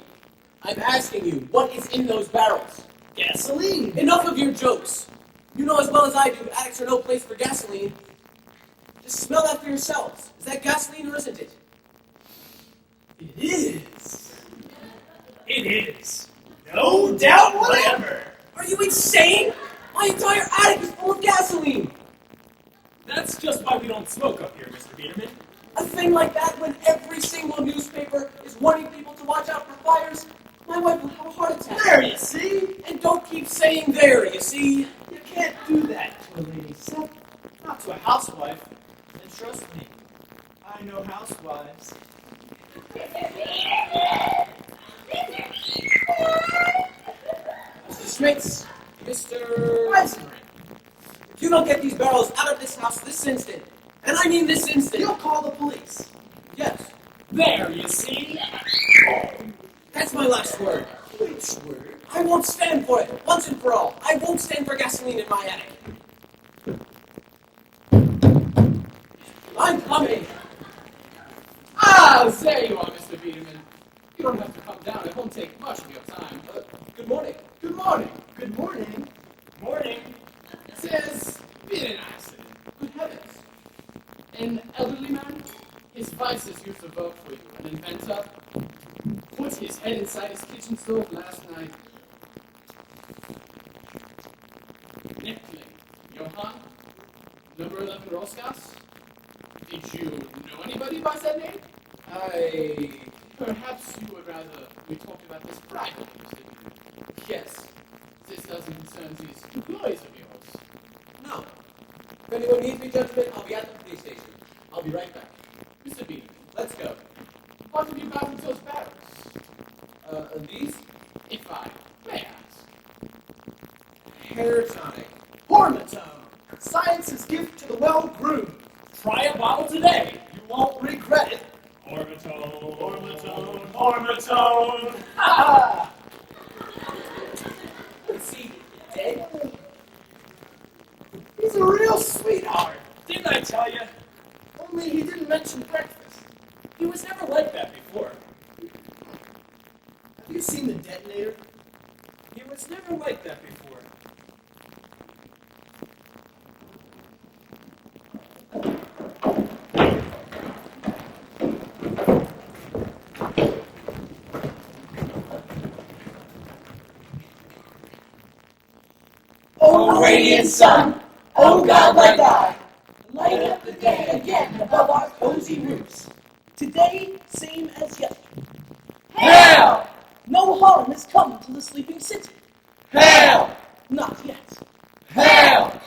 I'm asking you, what is in those barrels? Gasoline. Enough of your jokes. You know as well as I do, attics are no place for gasoline. Just smell that for yourselves. Is that gasoline or isn't it? It is. It is. No doubt whatever. Are you insane? My entire attic is full of gasoline. That's just why we don't smoke up here, Mr. Biederman. A thing like that when every single newspaper is warning people to watch out for fires, my wife will have a heart attack. There, you see? And don't keep saying there, you see? You can't do that to a lady, Seth. Not to a housewife. And trust me, I know housewives. Mr. Schmitz, Mr. Eisenring, if you don't get these barrels out of this house this instant, and I mean this instant, You'll call the police. yes, There, you see? that's my last word. Which word? I won't stand for it, once and for all. I won't stand for gasoline in my attic. I'm coming. Ah, there you are, Mr. Biederman. You don't have to come down. It won't take much of your time. Good morning. Good morning. Good morning. Morning. masses used to vote for you. An inventor put his head inside his kitchen stove last night. Neptune, Johann, number 11 Rosgas. Did you know anybody by that name? Perhaps you would rather we talk about this privately, Mr. Beaton. Yes, this doesn't concern these employees of yours. No. If anyone needs me, gentlemen, I'll be at the police station. I'll be right back. Mr. Beaton, Let's go. what have you got into those barrels? These? If I may ask. Hair tonic. Hormatone, science's gift to the well-groomed. Try a bottle today. You won't regret it. Ormatone, Ormatone, Ormatone. Ha! Is he dead? He's a real sweetheart. Didn't I tell you? Only he didn't mention breakfast. He was never like that before. Have you seen the detonator? He was never like that before. O radiant sun, O God like I, light up the day again above our cozy roofs. Today, same as yesterday. Hail! No harm has come to the sleeping city. Hail! Not yet. Hail!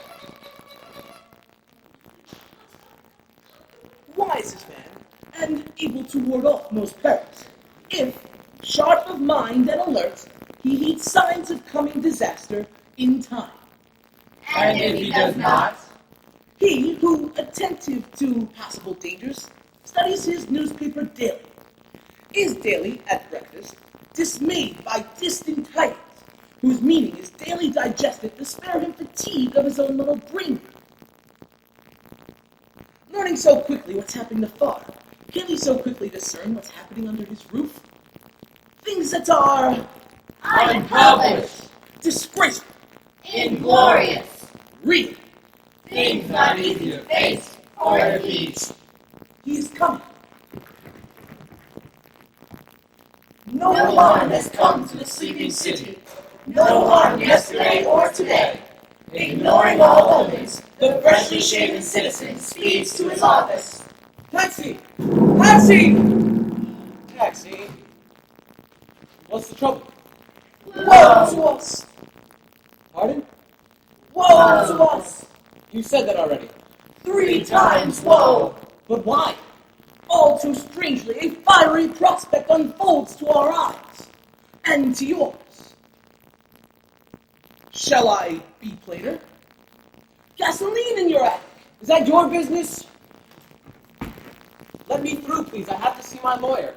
Wise is man, and able to ward off most perils. If, sharp of mind and alert, he heeds signs of coming disaster in time. And if he does not, He who, attentive to possible dangers, studies his newspaper daily, is daily, at breakfast, dismayed by distant tidings, whose meaning is daily digested to spare him fatigue of his own little brain. Learning so quickly what's happening afar, can he so quickly discern what's happening under his roof? Things that are unpublished, disgraceful, inglorious, real. things not easy to face or impeach. He is coming. No harm has come to the sleeping city. No harm yesterday or today. Ignoring all omens, the freshly shaven citizen speeds to his office. Taxi! Taxi! Taxi? What's the trouble? Woe to us! Pardon? Woe to us! You said that already. 3 times woe! But why? All too strangely, a fiery prospect unfolds to our eyes, and to yours. Shall I be plainer? Gasoline in your attic. Is that your business? Let me through, please. I have to see my lawyer.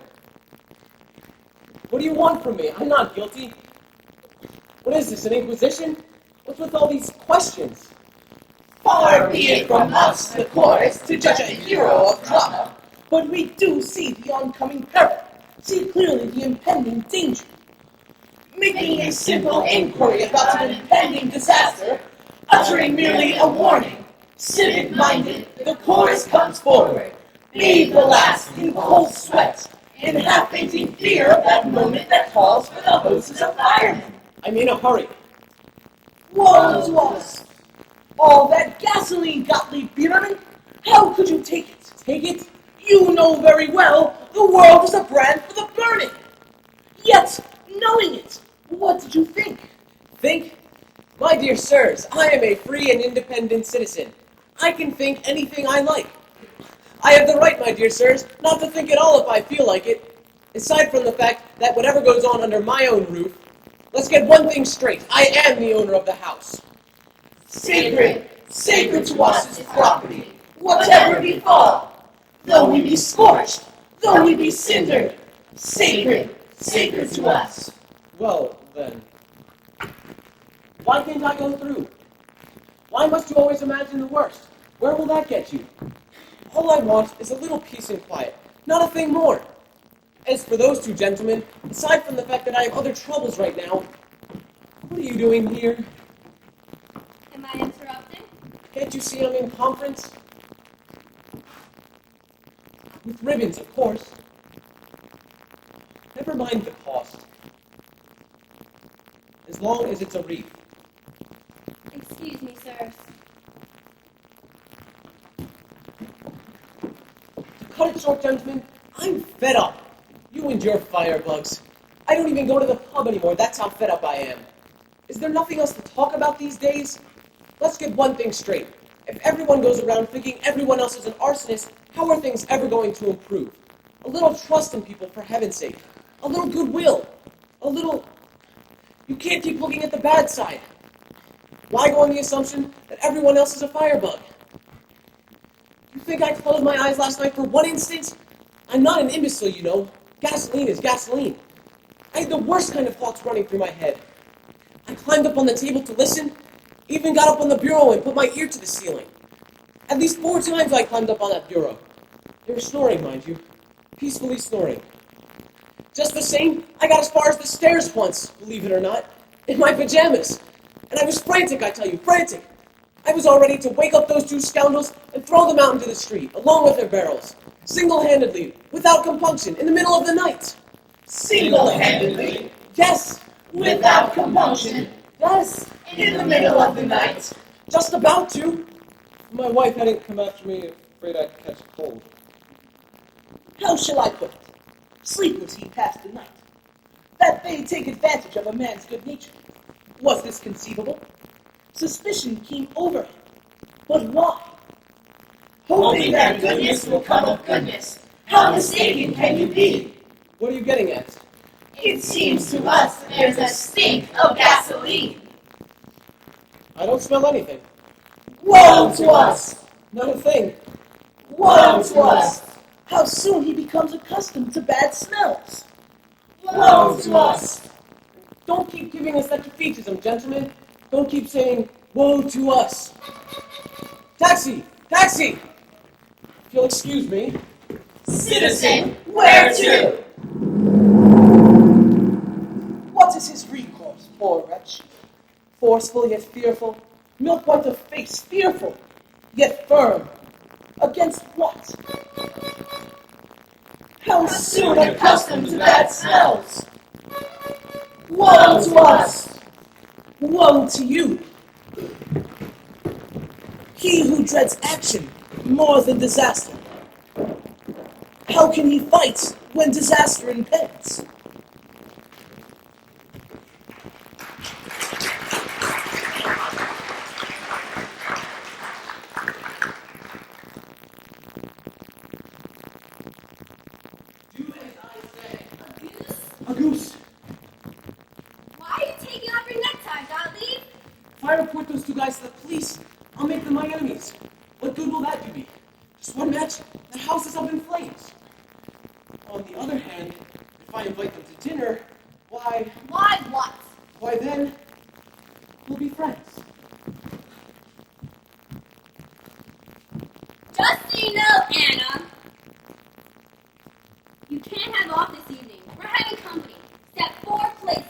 What do you want from me? I'm not guilty. What is this, an inquisition? What's with all these questions? Far be it from us, the chorus, to judge a hero of drama, but we do see the oncoming peril, see clearly the impending danger. Making a simple inquiry about an impending disaster, uttering merely a warning, civic-minded, the chorus comes forward, made the last in cold sweat, in half-fainting fear of that moment that calls for the hoses of firemen. I'm in a hurry. Woe to us! All that gasoline, Gottlieb Bierman! How could you take it? Take it? You know very well the world is a brand for the burning. Yet, knowing it, what did you think? Think? My dear sirs, I am a free and independent citizen. I can think anything I like. I have the right, my dear sirs, not to think at all if I feel like it. Aside from the fact that whatever goes on under my own roof, let's get one thing straight. I am the owner of the house. Sacred to us is property, whatever befall. Though we be scorched, though we be cindered, sacred to us. Well, then, why can't I go through? Why must you always imagine the worst? Where will that get you? All I want is a little peace and quiet, not a thing more. As for those two gentlemen, aside from the fact that I have other troubles right now, what are you doing here? Am I interrupting? Can't you see I'm in conference? With ribbons, of course. Never mind the cost. As long as it's a wreath. Excuse me, sirs. To cut it short, gentlemen, I'm fed up. You and your firebugs. I don't even go to the pub anymore. That's how fed up I am. Is there nothing else to talk about these days? Let's get one thing straight. If everyone goes around thinking everyone else is an arsonist, how are things ever going to improve? A little trust in people, for heaven's sake. A little goodwill. A little... You can't keep looking at the bad side. Why go on the assumption that everyone else is a firebug? You think I closed my eyes last night for one instant? I'm not an imbecile, you know. Gasoline is gasoline. I had the worst kind of thoughts running through my head. I climbed up on the table to listen, even got up on the bureau and put my ear to the ceiling. At least 4 times I climbed up on that bureau. They were snoring, mind you. Peacefully snoring. Just the same, I got as far as the stairs once, believe it or not, in my pajamas. And I was frantic, I tell you, frantic. I was all ready to wake up those 2 scoundrels and throw them out into the street, along with their barrels. Single-handedly, without compunction, in the middle of the night. Single-handedly? Yes. Without compunction? Yes. In the middle of the night? Just about to. My wife hadn't come after me, afraid I'd catch a cold. How shall I put it? Sleepless he passed the night. That they take advantage of a man's good nature. Was this conceivable? Suspicion came over him. But why? Hoping that goodness will come of goodness. How mistaken can you be? What are you getting at? It seems to us there's a stink of gasoline. I don't smell anything. Woe to us! Not a thing. Woe to us! How soon he becomes accustomed to bad smells. Woe to us! Don't keep giving us such defeatism, gentlemen. Don't keep saying, woe to us. Taxi! Taxi! If you'll excuse me. Citizen, where to? What is his recourse, poor wretch? Forceful yet fearful, milk white of face, fearful yet firm. Against what? How soon accustomed to bad smells? Woe to us! Woe to you! He who dreads action more than disaster. How can he fight when disaster impends? A goose. Why are you taking off your necktie, Gottlieb? If I report those 2 guys to the police, I'll make them my enemies. What good will that do me? Just one match, the house is up in flames. On the other hand, if I invite them to dinner, why What? then, we'll be friends. Just so you know, Anna, you can't have off this evening. We're having company. Step 4 places.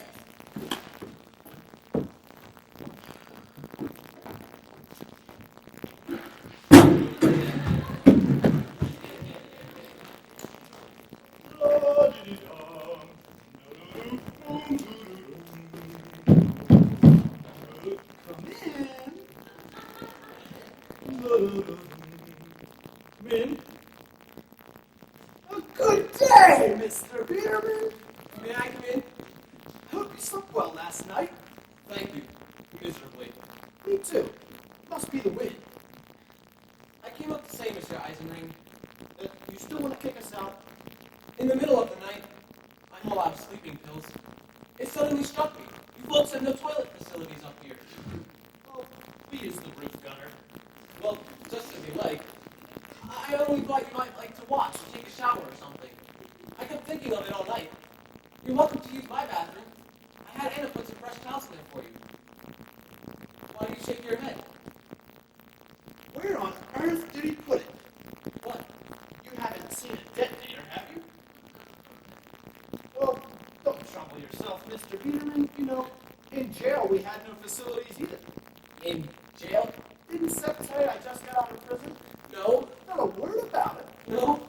Min? A good day, Mr. Bierman. May I come in? Hope you slept well last night. Thank you. Miserably. Me too. Must be the wind. I came up to say, Mr. Eisenring, that You still want to kick us out? in the middle of the night, I haul out sleeping pills. It suddenly struck me. You folks have no toilet facilities up here. Oh, we use the roof gunner. Well, just as you like. I only thought you might like to watch or take a shower or something. I kept thinking of it all night. You're welcome to use my bathroom. I had Anna put some fresh towels in there for you. Why do you shake your head? Where on earth did he put it? What? You haven't seen a detonator, have you? Well, don't trouble yourself, Mr. Biederman. You know, in jail we had no facilities either. In jail? Didn't Seth tell you I just got out of prison? No. Not a word about it. No.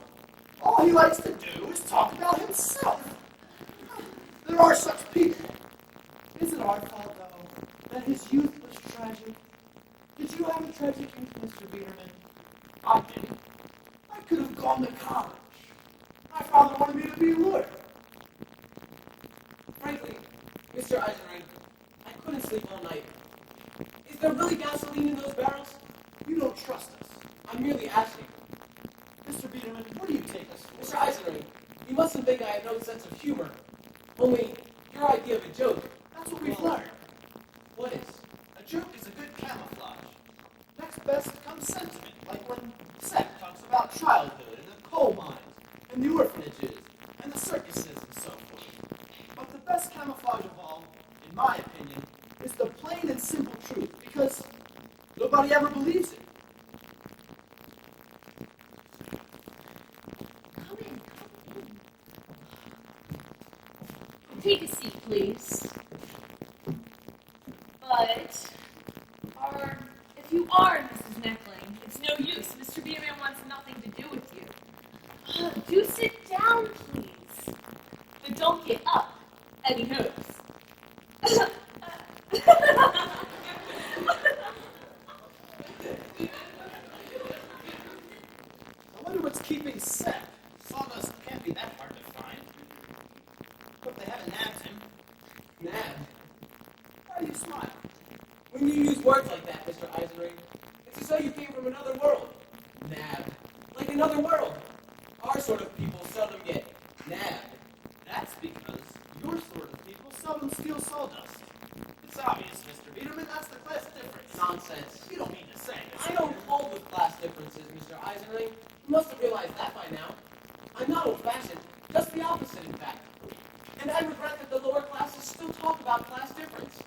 he likes to do is talk about himself. There are such people. Is it our fault, though, that his youth was tragic? Did you have a tragic youth, Mr. Biederman? I did. I could have gone to college. My father wanted me to be a lawyer. Frankly, Mr. Eisenring, I couldn't sleep all night. Is there really gasoline in those barrels? You don't trust us. I'm merely asking. Mr. Biederman, what do you take us for? Mr. Eisenring, you mustn't think I have no sense of humor. Only, your idea of a joke. That's what we've learned. What is? A joke is a good camouflage. Next best comes sentiment, like when Seth talks about childhood and the coal mines and the orphanages and the circuses and so forth. But the best camouflage of all, in my opinion, is the plain and simple truth, because nobody ever believes it. Come in, come in. Take a seat, please. But, if you are Mrs. Meckling, it's no use. Mr. Beerman wants nothing to do with you. Do sit down, please. But don't get up. Any hopes? I wonder what's keeping Seth. Sawdust can't be that hard to find. Hope they haven't nabbed him. Nabbed? Why do you smile? When you use words like that, Mr. Eisenring, it's as though you came from another world. Nabbed. Like another world. Our sort of people seldom get nabbed. That's because your sort of people seldom steal sawdust. It's obvious, Mr. Biederman, that's the class difference. Nonsense. You don't mean to say this. I don't hold with class differences, Mr. Eisenring. You must have realized that by now. I'm not old-fashioned. Just the opposite, in fact. And I regret that the lower classes still talk about class difference.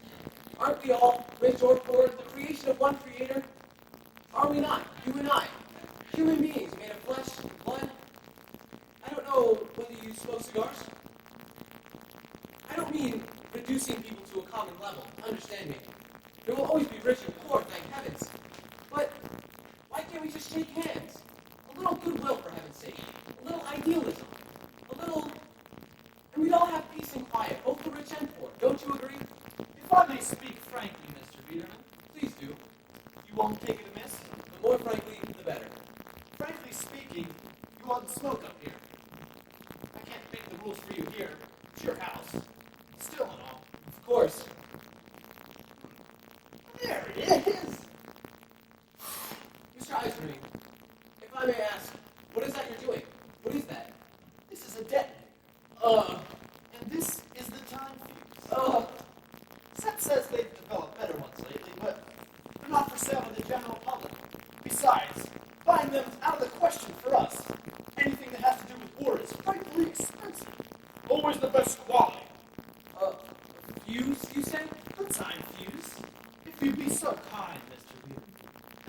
Aren't we all, rich or poor, the creation of one creator? Are we not, you and I? Human beings made of flesh and blood? I don't know whether you smoke cigars. I don't mean reducing people to a common level. Understand me. There will always be rich and poor, thank heavens. But why can't we just shake hands? A little goodwill, for heaven's sake. A little idealism. A little... And we'd all have peace and quiet, both the rich and poor. Don't you agree? If I may speak frankly, Mr. Biederman, Please do. you won't take it amiss. The more frankly, the better. Frankly speaking, you oughtn't smoke up here. I can't make the rules for you here. It's your house. Still and all. Of course. There it is. Mr. Eisenring, if I may ask, what is that you're doing? What is that? This is a detonator. And this is the time fuse. Seth says they've developed better ones lately, but they're not for sale to the general public. Besides, buying them is out of the question for us. Anything that has to do with war is frightfully expensive. Always the best quality. Fuse, you say? The time fuse. If you'd be so kind, Mr. Weaver,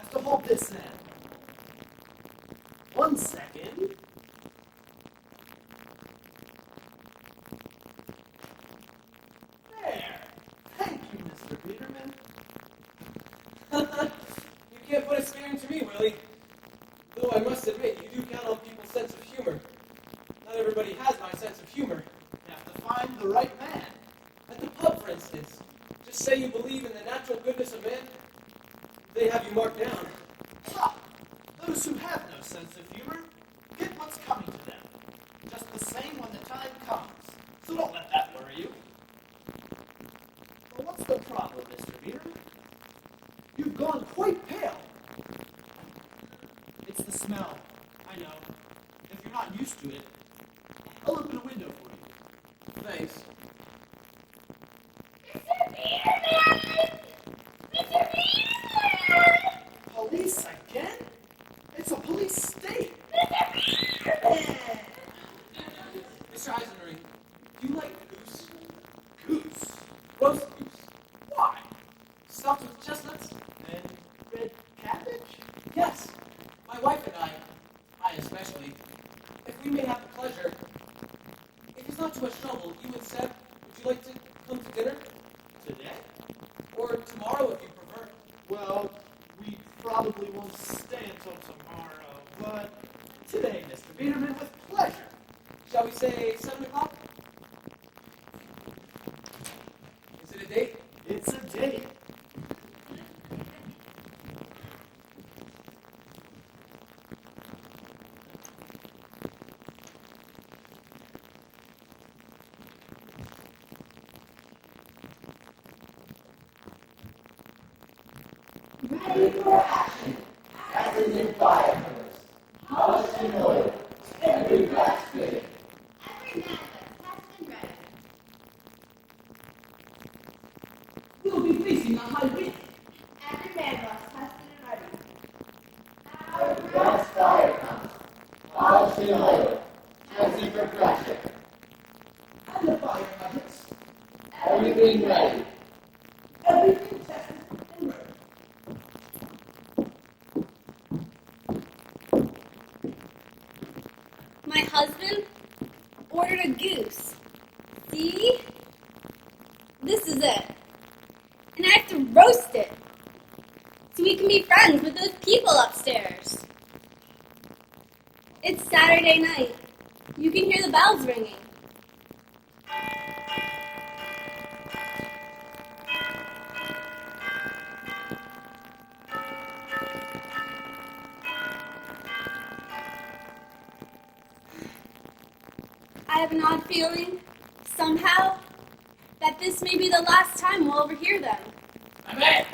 as to hold this end. 1 second. There. Thank you, Mr. Biederman. You can't put a scare into me, Willie. Though I must admit, you do count on people's sense of humor. Not everybody has my sense of humor. You have to find the right man. At the pub, for instance, just say you believe in the natural goodness of man, they have you marked down. Ah, those who have no sense of humor get what's coming to them. Just the same when the time comes. So don't let that worry you. But what's the problem, Mr. Biederman? You've gone quite pale. It's the smell. I know. If you're not used to it, I'll open a window for you. Thanks. Mr. Beerman! Mr. Beerman! Police again? It's a police state. Mr. Beerman! Mr. Eisenring, do you like goose? Goose. Roast goose. Why? Stuffed with chestnuts? And red cabbage? Yes. My wife and I especially, if we may have the pleasure, if it's not too much trouble, you and Seth, would you like to come to dinner? Today? Or tomorrow if you prefer. Well, we probably won't stay until tomorrow, but today, Mr. Biederman, with pleasure. Shall we say 7 o'clock? Is it a date? It's a date. Ready for action, as is in Firebugs. Polished and oiled, every glass fitted. Every man was tested and ready. We'll be facing a high wind. Every man was tested and ready. Our glass fire comes, polished and oiled, tested for pressure. And the fire hydrants. Everything ready. Everything tested and ready. My husband ordered a goose. See? This is it. And I have to roast it. So we can be friends with those people upstairs. It's Saturday night. You can hear the bells ringing. I have an odd feeling, somehow, that this may be the last time we'll overhear them. I'm in.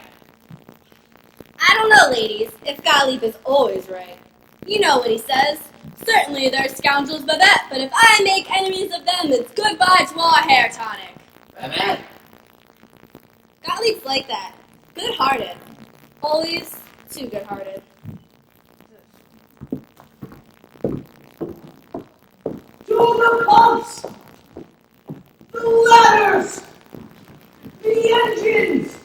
I don't know, ladies, if Gottlieb is always right. You know what he says. Certainly they're scoundrels, Babette, but if I make enemies of them, it's goodbye to our hair tonic. I'm in. Gottlieb's like that. Good-hearted. Always too good-hearted. To the pumps! The ladders! The engines!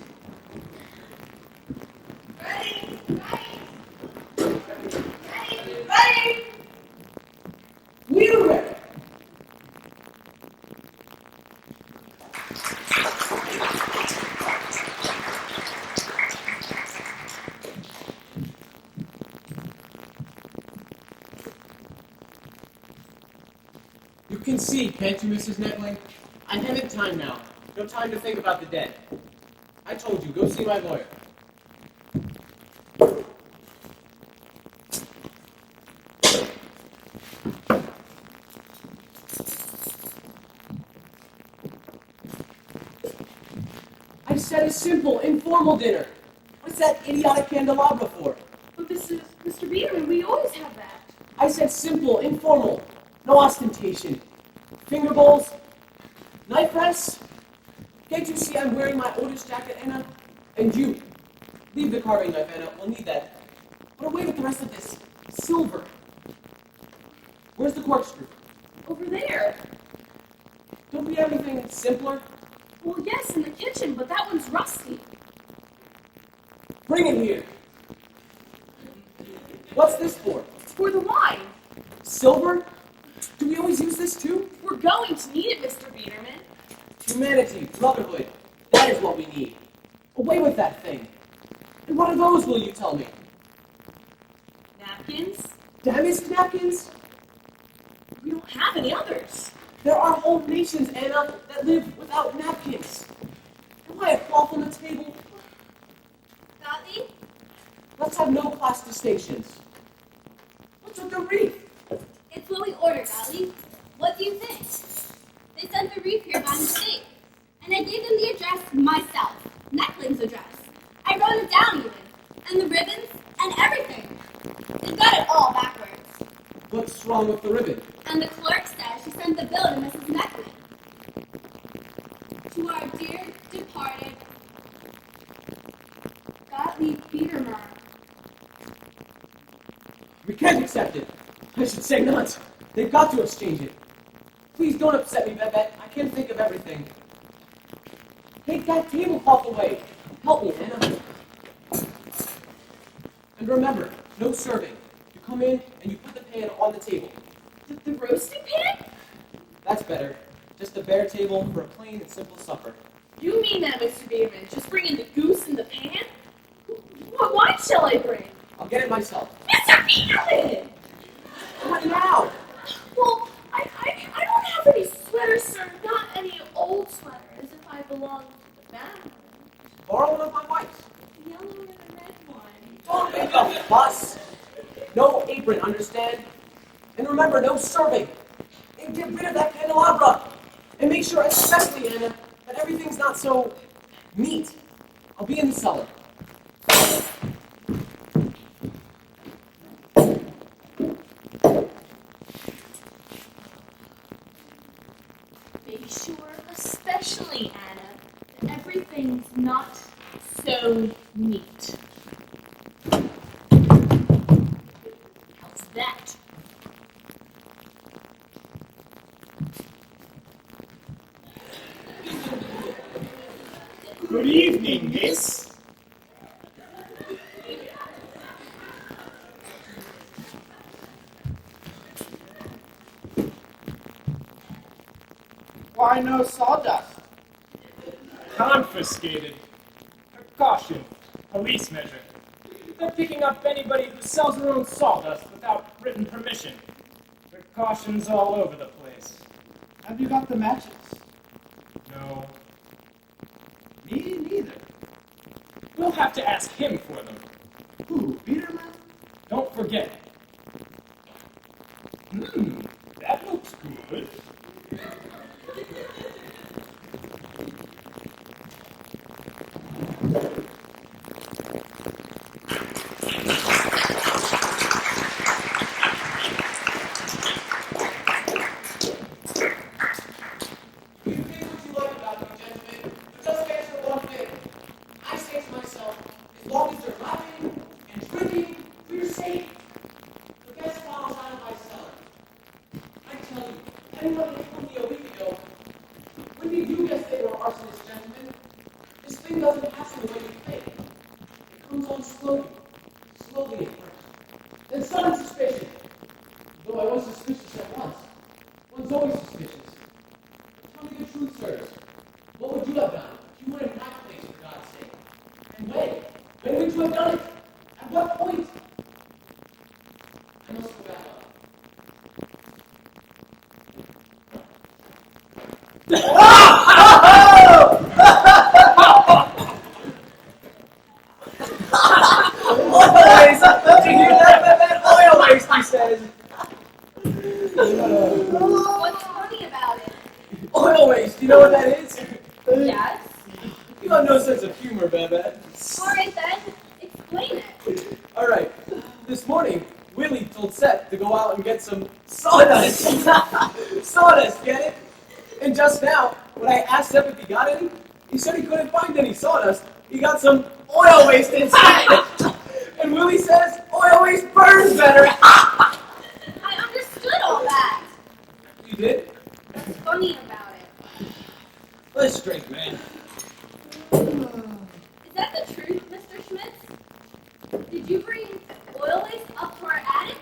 Ready! Ready! Ready! Ready! We're ready. You can see, can't you, Mrs. Netling? I haven't time now. No time to think about the dead. I told you, go see my lawyer. I said a simple, informal dinner. What's that idiotic candelabra for? But Mr. Beaterman, we always have that. I said simple, informal. No ostentation. Finger bowls. Knife rests. Can't you see I'm wearing my oldest jacket, Anna? And you. Leave the carving knife, Anna. We'll need that. But away with the rest of this silver. Where's the corkscrew? Over there. Don't we have anything simpler? Well, yes, in the kitchen, but that one's rusty. Bring it here. What's this for? It's for the wine. Silver? Do we always use this too? We're going to need it, Mr. Beaterman. Humanity, brotherhood. That is what we need. Away with that thing. And what are those, will you tell me? Napkins? Damaged napkins? We don't have any others. There are whole nations, Anna, that live without napkins. And why a cloth on the table? Gottlieb? Let's have no class distinctions. What's with the wreath? It's what we ordered, Gottlieb. What do you think? They sent the wreath here by mistake. And I gave them the address myself. Neckling's address. I wrote it down even. And the ribbons and everything. They've got it all backwards. What's wrong with the ribbon? And the clerk says she sent the bill to Mrs. Neckling. To our dear departed Gottlieb Peterman. We can't accept it. I should say not. They've got to exchange it. Please don't upset me, Babette. I can't think of everything. Take that tablecloth away. Help me, Anna. And remember, no serving. You come in and you put the pan on the table. The roasting pan? That's better. Just a bare table for a plain and simple supper. You mean that, Mr. Beaterman? Just bring in the goose in the pan? What wine shall I bring? I'll get it myself. Mr. Beaterman! What now? Well, I Sweaters, sir, not any old sweaters if I belong to the family. Borrow one of my wife's. The yellow or the red one. Don't make a fuss. No apron, understand? And remember, no serving. And get rid of that candelabra. And make sure, especially, Anna, that everything's not so neat. I'll be in the cellar. Be sure, especially Anna, that everything's not so neat. How's that? Good evening, miss. Why no sawdust? Confiscated. Precaution. Police measure. They're picking up anybody who sells their own sawdust without written permission. Precautions all over the place. Have you got the matches? No. Me neither. We'll have to ask him for them. Who, Peterman? Don't forget. That looks good. You think what you like about me, gentlemen, but just answer one thing. I say to myself, as long as they're laughing and drinking, we're safe. The best follows out of my cellar. I tell you, anyone that told me a week ago, when did you guess they were arsonists, gentlemen? This thing doesn't happen the way you think. It comes on slowly at first. Then sudden suspicion. Though I was suspicious at once. One's always suspicious. Tell me the truth, sirs. What would you have done if you were in my place, for God's sake? And when? When would you have done it? At what point? I must go back up. Always! Did you hear that oil waste, he says? What's funny about it? Oil waste, you know what that is? Yes. You have no sense of humor, Babette. Alright then, explain it. Alright, this morning, Willie told Seth to go out and get some sawdust. Sawdust, get it? And just now, when I asked Seth if he got any, he said he couldn't find any sawdust. He got some oil waste instead. And Willie says oil waste burns better. I understood all that. You did? What's funny about it? Let's drink, man. Is that the truth, Mr. Schmitz? Did you bring oil waste up to our attic?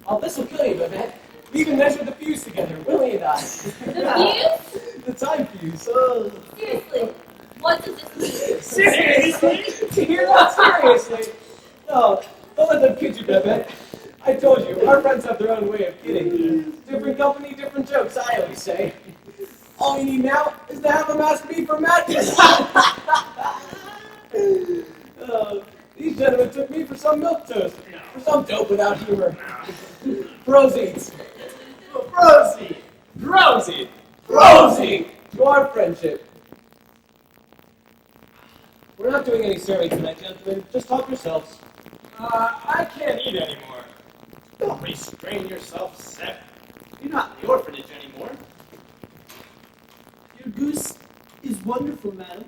Oh, this'll kill you, Babette. We even measured the fuse together, Willie and I. The fuse? The time fuse. Seriously, what does this mean? Seriously? To hear that seriously? No, don't let them kid you, Babette. I told you, our friends have their own way of kidding. Different company, different jokes, I always say. All we need now is to have them ask me for matches. These gentlemen took me for some milk toast, for some dope without humor. Proceeds. Proceed. Proceed. Proceed to our friendship. We're not doing any serving tonight, gentlemen. Just help yourselves. I can't eat anymore. Don't restrain yourself, Seth. You're not in the orphanage anymore. Your goose is wonderful, madam.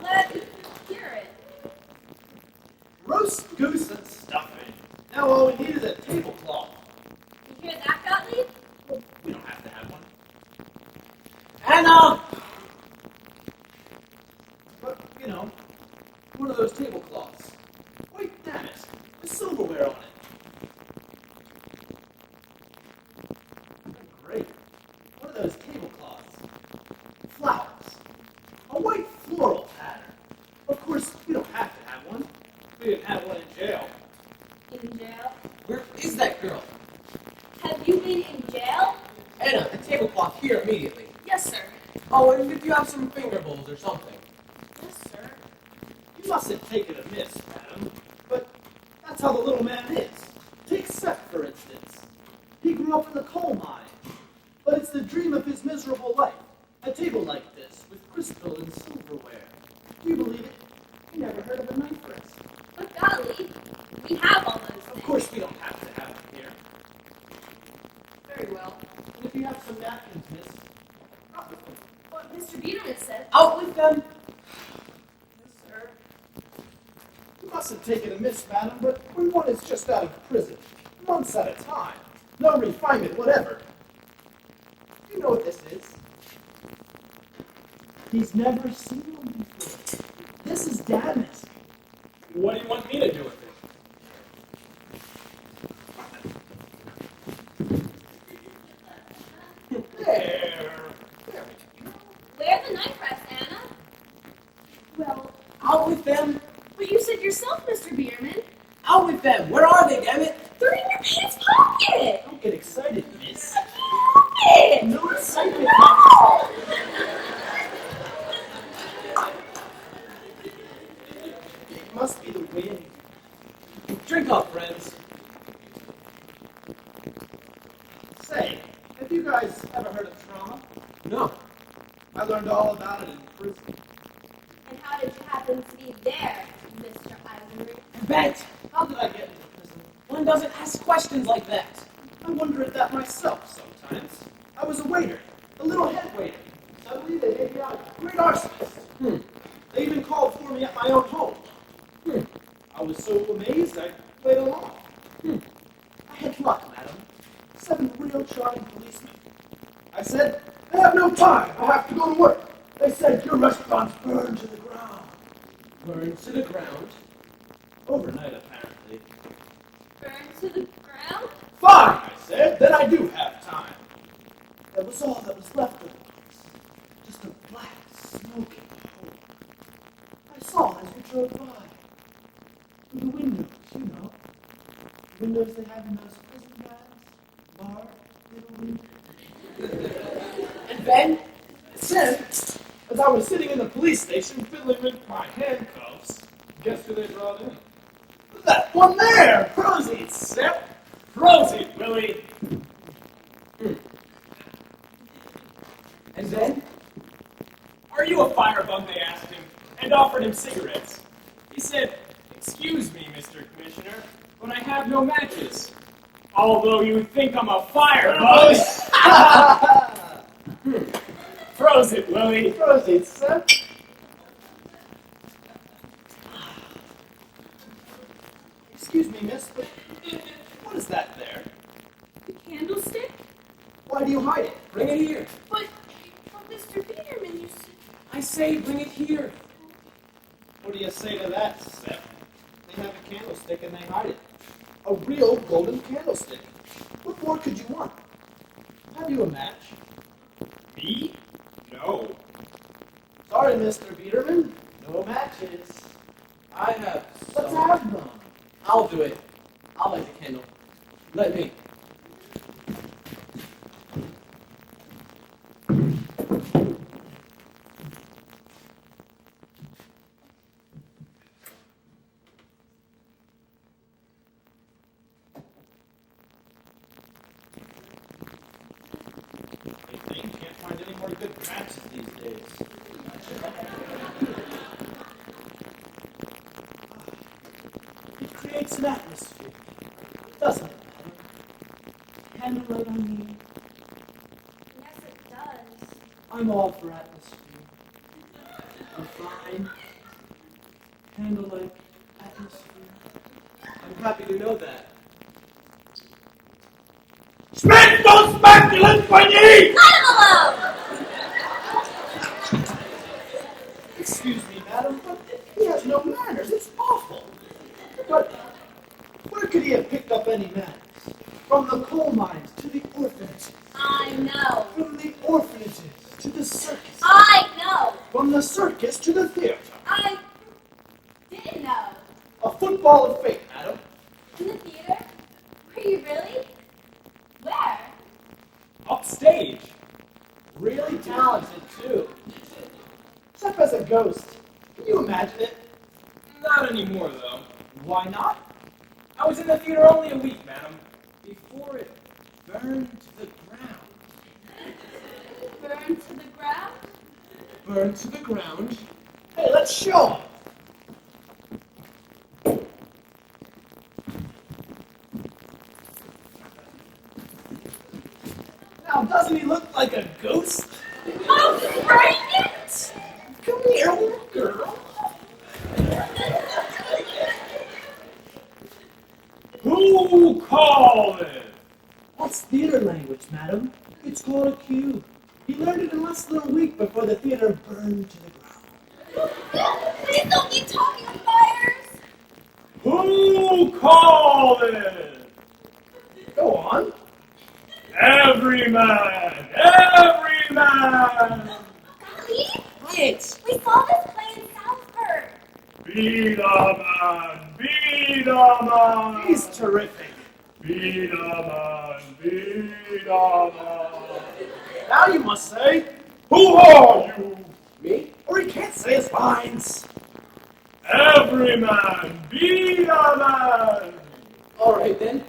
Let's hear it. Roast goose and stuffing. Now all we need is a tablecloth. You hear that, Gottlieb? We don't have to have one. Anna! But, you know, one of those tablecloths. Wait, damn it. With silverware on it. Great. One of those tablecloths. Flowers. A white floral pattern. Of course, we don't have to have one. We didn't have one in jail. In jail? Where is that girl? immediately. Yes, sir. Oh, and if you have some finger bowls or something. Yes, sir. You mustn't take it amiss, madam, but that's how the little man is. Take Seth, for instance. He grew up in the coal mine, but it's the dream of his miserable life. A table like this, with crystal and silverware. Do you believe it? He never heard of a knife rest. But golly, we have all those things. Of course we don't have to have them here. Very well. And if you have some napkins, miss, out with them. What Mr. Biederman said. Out with them! Yes, sir. You mustn't take it amiss, madam, but when one is just out of prison, months at a time, no refinement whatever. Do you know what this is? He's never seen one before. This is damask. What do you want me to do with it? There. Where the knife rest, Anna? Well, out with them. But you said yourself, Mr. Bierman. Out with them. Where are they, damn it? They're in your pants pocket. Don't get excited, miss. It. No excitement. No. It must be the wind. Drink up, friends. Say, have you guys ever heard of trauma? No. I learned all about it in prison. And how did you happen to be there, Mr. Ivory? Bet. How did I get into prison? One doesn't ask questions like that. I wonder at that myself sometimes. I was a waiter, a little head waiter. Suddenly they made me out a great arsonist. They even called for me at my own home. I was so amazed I played along. I had luck, madam. 7 real charming policemen. I said, I have no time. I have to go to work. They said, your restaurant's burned to the ground. Burned to the ground. Overnight, apparently. Burned to the ground? Fine, I said. Then I do have time. That was all that was left of the place. Just a black, smoking hole. I saw as we drove by. Through the windows, you know. Windows they have in those prison guys. Large, little windows. And then, as I was sitting in the police station fiddling with my handcuffs, guess who they brought in? That one there! Proceed, Seth! Proceed, Willie! And then? Are you a firebug, they asked him, and offered him cigarettes. He said, "Excuse me, Mr. Commissioner, but I have no matches. Although you think I'm a firebug." Froze it, Willie. Proceed, Seth. Excuse me, miss, but what is that there? The candlestick? Why do you hide it? Bring it here. But Mr. Biederman, you said... I say, bring it here. What do you say to that, Seth? They have a candlestick and they hide it. A real golden candlestick. What more could you want? Have you a match? Me? No. Sorry, Mr. Biederman. No matches. I have Let's some. have them. I'll do it. I'll light the candle. Let me. They can't find any more good matches these days. It creates an atmosphere, doesn't it? Candlelight, I mean. Yes, it does. I'm all for atmosphere. A fine, candlelight atmosphere. I'm happy to know that. Smack those masculines when you eat! Let him alone! Excuse me, madam, but he has no manners. It's awful. But where could he have picked up any manners? From the coal mines to the orphanages. I know. From the orphanages to the circus. I know. From the circus to the theater. I didn't know. A football of fate, madam. In the theater? Were you really? Where? Upstage. Really talented, too. Except as a ghost. Can you imagine it? Not anymore, though. Why not? I was in the theater only a week, madam, before it burned to the ground. Burn to the ground? Burned to the ground? Hey, let's show him. Now, doesn't he look like a ghost? Oh, brilliant! Come here, little girl. Who called it? That's theater language, madam. It's called a cue. He learned it in less than a week before the theater burned to the ground. Please don't keep talking of fires! Who called it? Go on. Every man! Every man! Golly, Quiet! we saw this play in Southburg. Be the man! Be the man! He's terrific. Be the man! Be the man! Now you must say, Who are you? Me? or he can't say his lines. Every man! Be the man! All right then.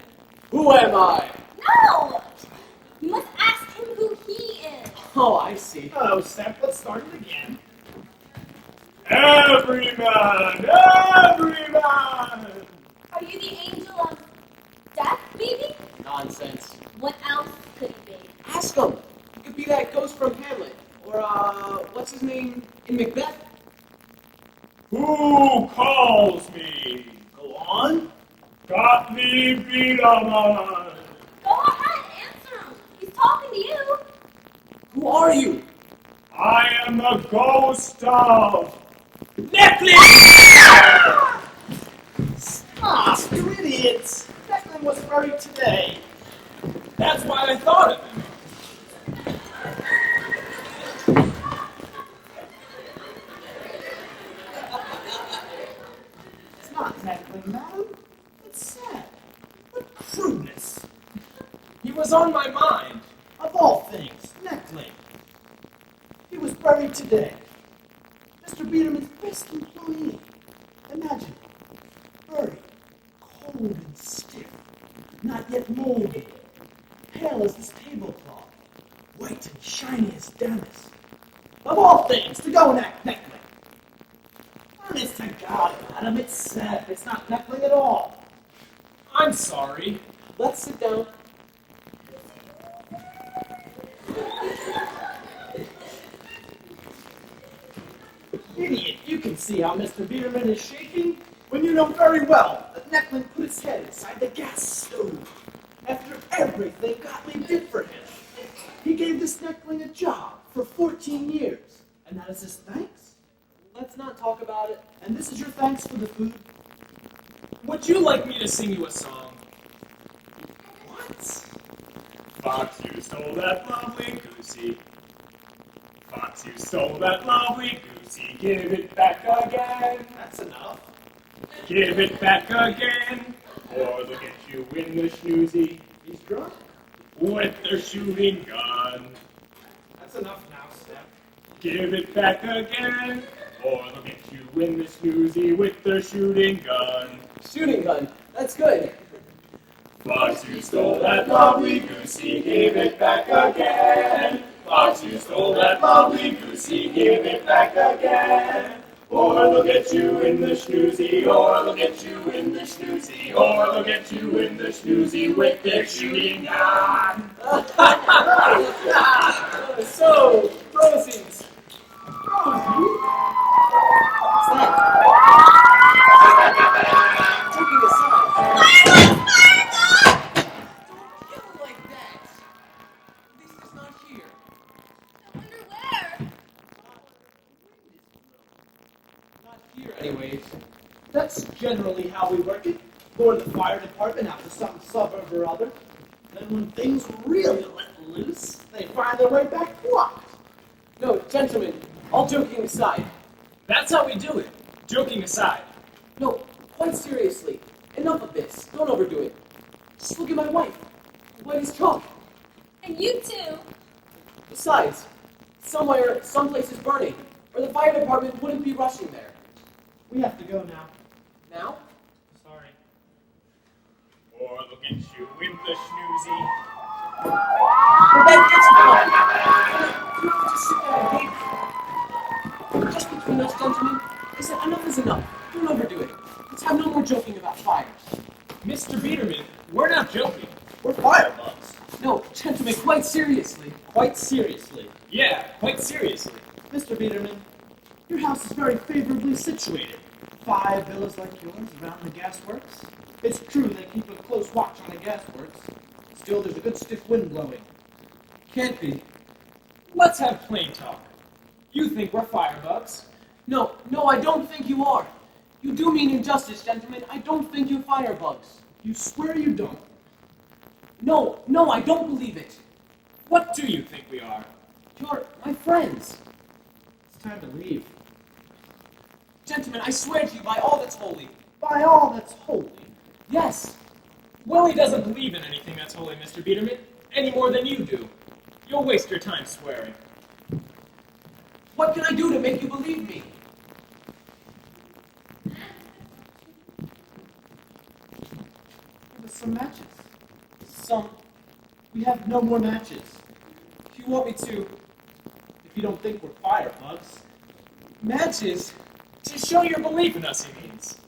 Who am I? No! You must ask him who he is. Oh, I see. Oh, Steph, let's start it again. Every man! Every man! Are you the angel of death, maybe? Nonsense. What else could he be? Ask him. It could be that ghost from Hamlet. Or, what's his name in Macbeth? Who calls me? Go on. Got me beat a man. Go ahead, answer him. He's talking to you. Who are you? I am the ghost of Stop, you idiots. Declan was buried today. That's why I thought of him. It's not Declan, madam. It's sad. What crudeness. He was on my mind. Of all things, Neckling. He was buried today. Mr. Biederman's best employee. Imagine, buried, cold and stiff, not yet moldy, pale as this tablecloth, white and shiny as damask. Of all things, to go in that Neckling. Honest to God, madam, it's Seth. It's not Neckling at all. I'm sorry. Let's sit down. Idiot, you can see how Mr. Biederman is shaking when you know very well that Neckling put his head inside the gas stove after everything Gottlieb did for him. He gave this Neckling a job for 14 years, and that is his thanks? Let's not talk about it. And this is your thanks for the food? Would you like me to sing you a song? What? Fox, you stole that lovely goosey. Fox, you stole that lovely goosey. Give it back again. That's enough. Give it back again. Or they'll get you in the snoozy He's drunk. with their shooting gun. That's enough now, Steph. Give it back again. Or they'll get you in the snoozy with their shooting gun. Shooting gun. That's good. Fox, you stole that lovely goosey, give it back again. Fox, you stole that lovely goosey, give it back again. Or they'll get you in the snoozy, or they'll get you in the snoozy, or they'll get you in the snoozy with their shooting gun. So, Rosies. What's that? Taking a sign. Don't kill like that. At least it's not here. I wonder where. Not here, anyways. That's generally how we work it. Or the fire department out to some suburb or other. Then when things really let loose, they find their way back locked. No, gentlemen, all joking aside. That's how we do it. Joking aside. No, quite seriously. Enough of this. Don't overdo it. Just look at my wife. White as chalk. And you too. Besides, Somewhere, someplace is burning, or the fire department wouldn't be rushing there. We have to go now. Now? Sorry. Or look at you in the snoozy. But you don't just sit there and hate. Just between us, gentlemen, I said enough is enough. Don't overdo it. Let's have no more joking about fire. Mr. Biederman, we're not joking. We're firebugs. No, gentlemen, quite seriously. Quite seriously. Yeah, quite seriously. Mr. Biederman, your house is very favorably situated. 5 villas like yours around the gasworks. It's true they keep a close watch on the gasworks. Still, there's a good stiff wind blowing. Can't be. Let's have plain talk. You think we're firebugs? No, I don't think you are. You do mean injustice, gentlemen. I don't think you're firebugs. You swear you don't? No, I don't believe it. What do you think we are? You're my friends. It's time to leave. Gentlemen, I swear to you by all that's holy. By all that's holy. Yes. Willie doesn't believe in anything that's holy, Mr. Biederman, any more than you do. You'll waste your time swearing. What can I do to make you believe me? Give us some matches. Some. We have no more matches. If you want me to. If you don't think we're firebugs. Matches? To show your belief in us, he means.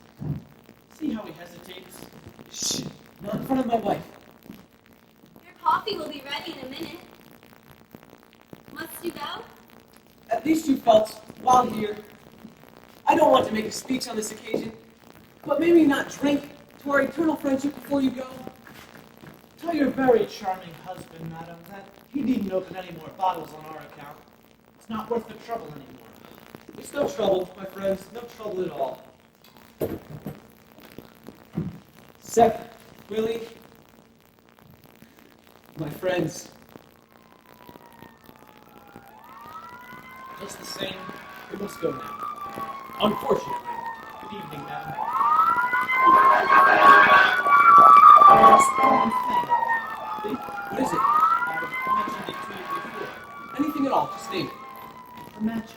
See how he hesitates? Shh. Not in front of my wife. Your coffee will be ready in a minute. Must you go? At least you felt, while here, I don't want to make a speech on this occasion, but maybe not drink to our eternal friendship before you go. Tell your very charming husband, madam, that he needn't open any more bottles on our account. It's not worth the trouble anymore. It's no trouble, my friends, no trouble at all. Seth, Willie, my friends. Just the same, we must go now. Unfortunately. Good evening, madam. Just one thing. What is it? I mentioned it to you before. Anything at all, just name it. The matches.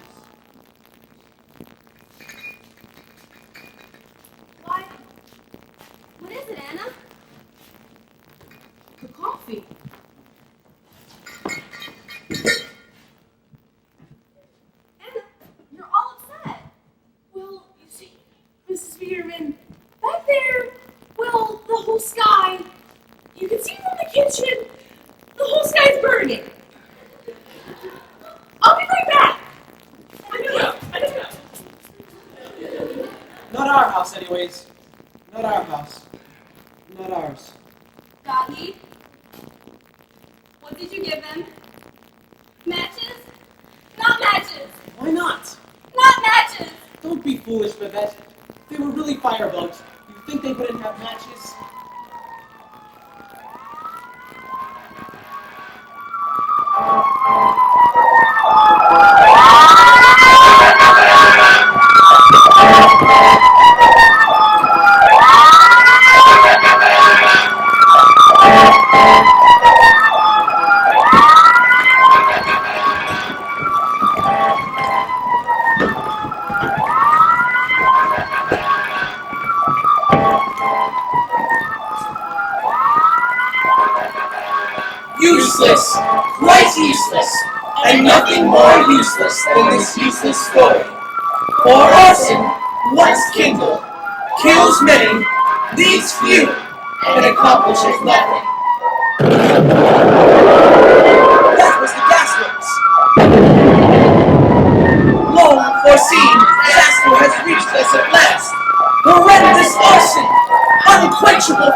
Why? What is it, Anna? The coffee. Anna, you're all upset. Well, you see, Mrs. Biederman, back there, well, the whole sky, you can see from the kitchen, the whole sky's burning. I'll be right back. I know. Not our house, anyways. Not our house. Not ours. Doggy, what did you give them? Matches? Not matches! Why not? Not matches! Don't be foolish, Babette. If they were really firebugs, you think they wouldn't have matches? Useless, quite useless, and nothing more useless than this useless story. For arson, once kindled, kills many, leaves few, and accomplishes nothing. That was the gasworks! Long foreseen, disaster has reached us at last. Horrendous arson, unquenchable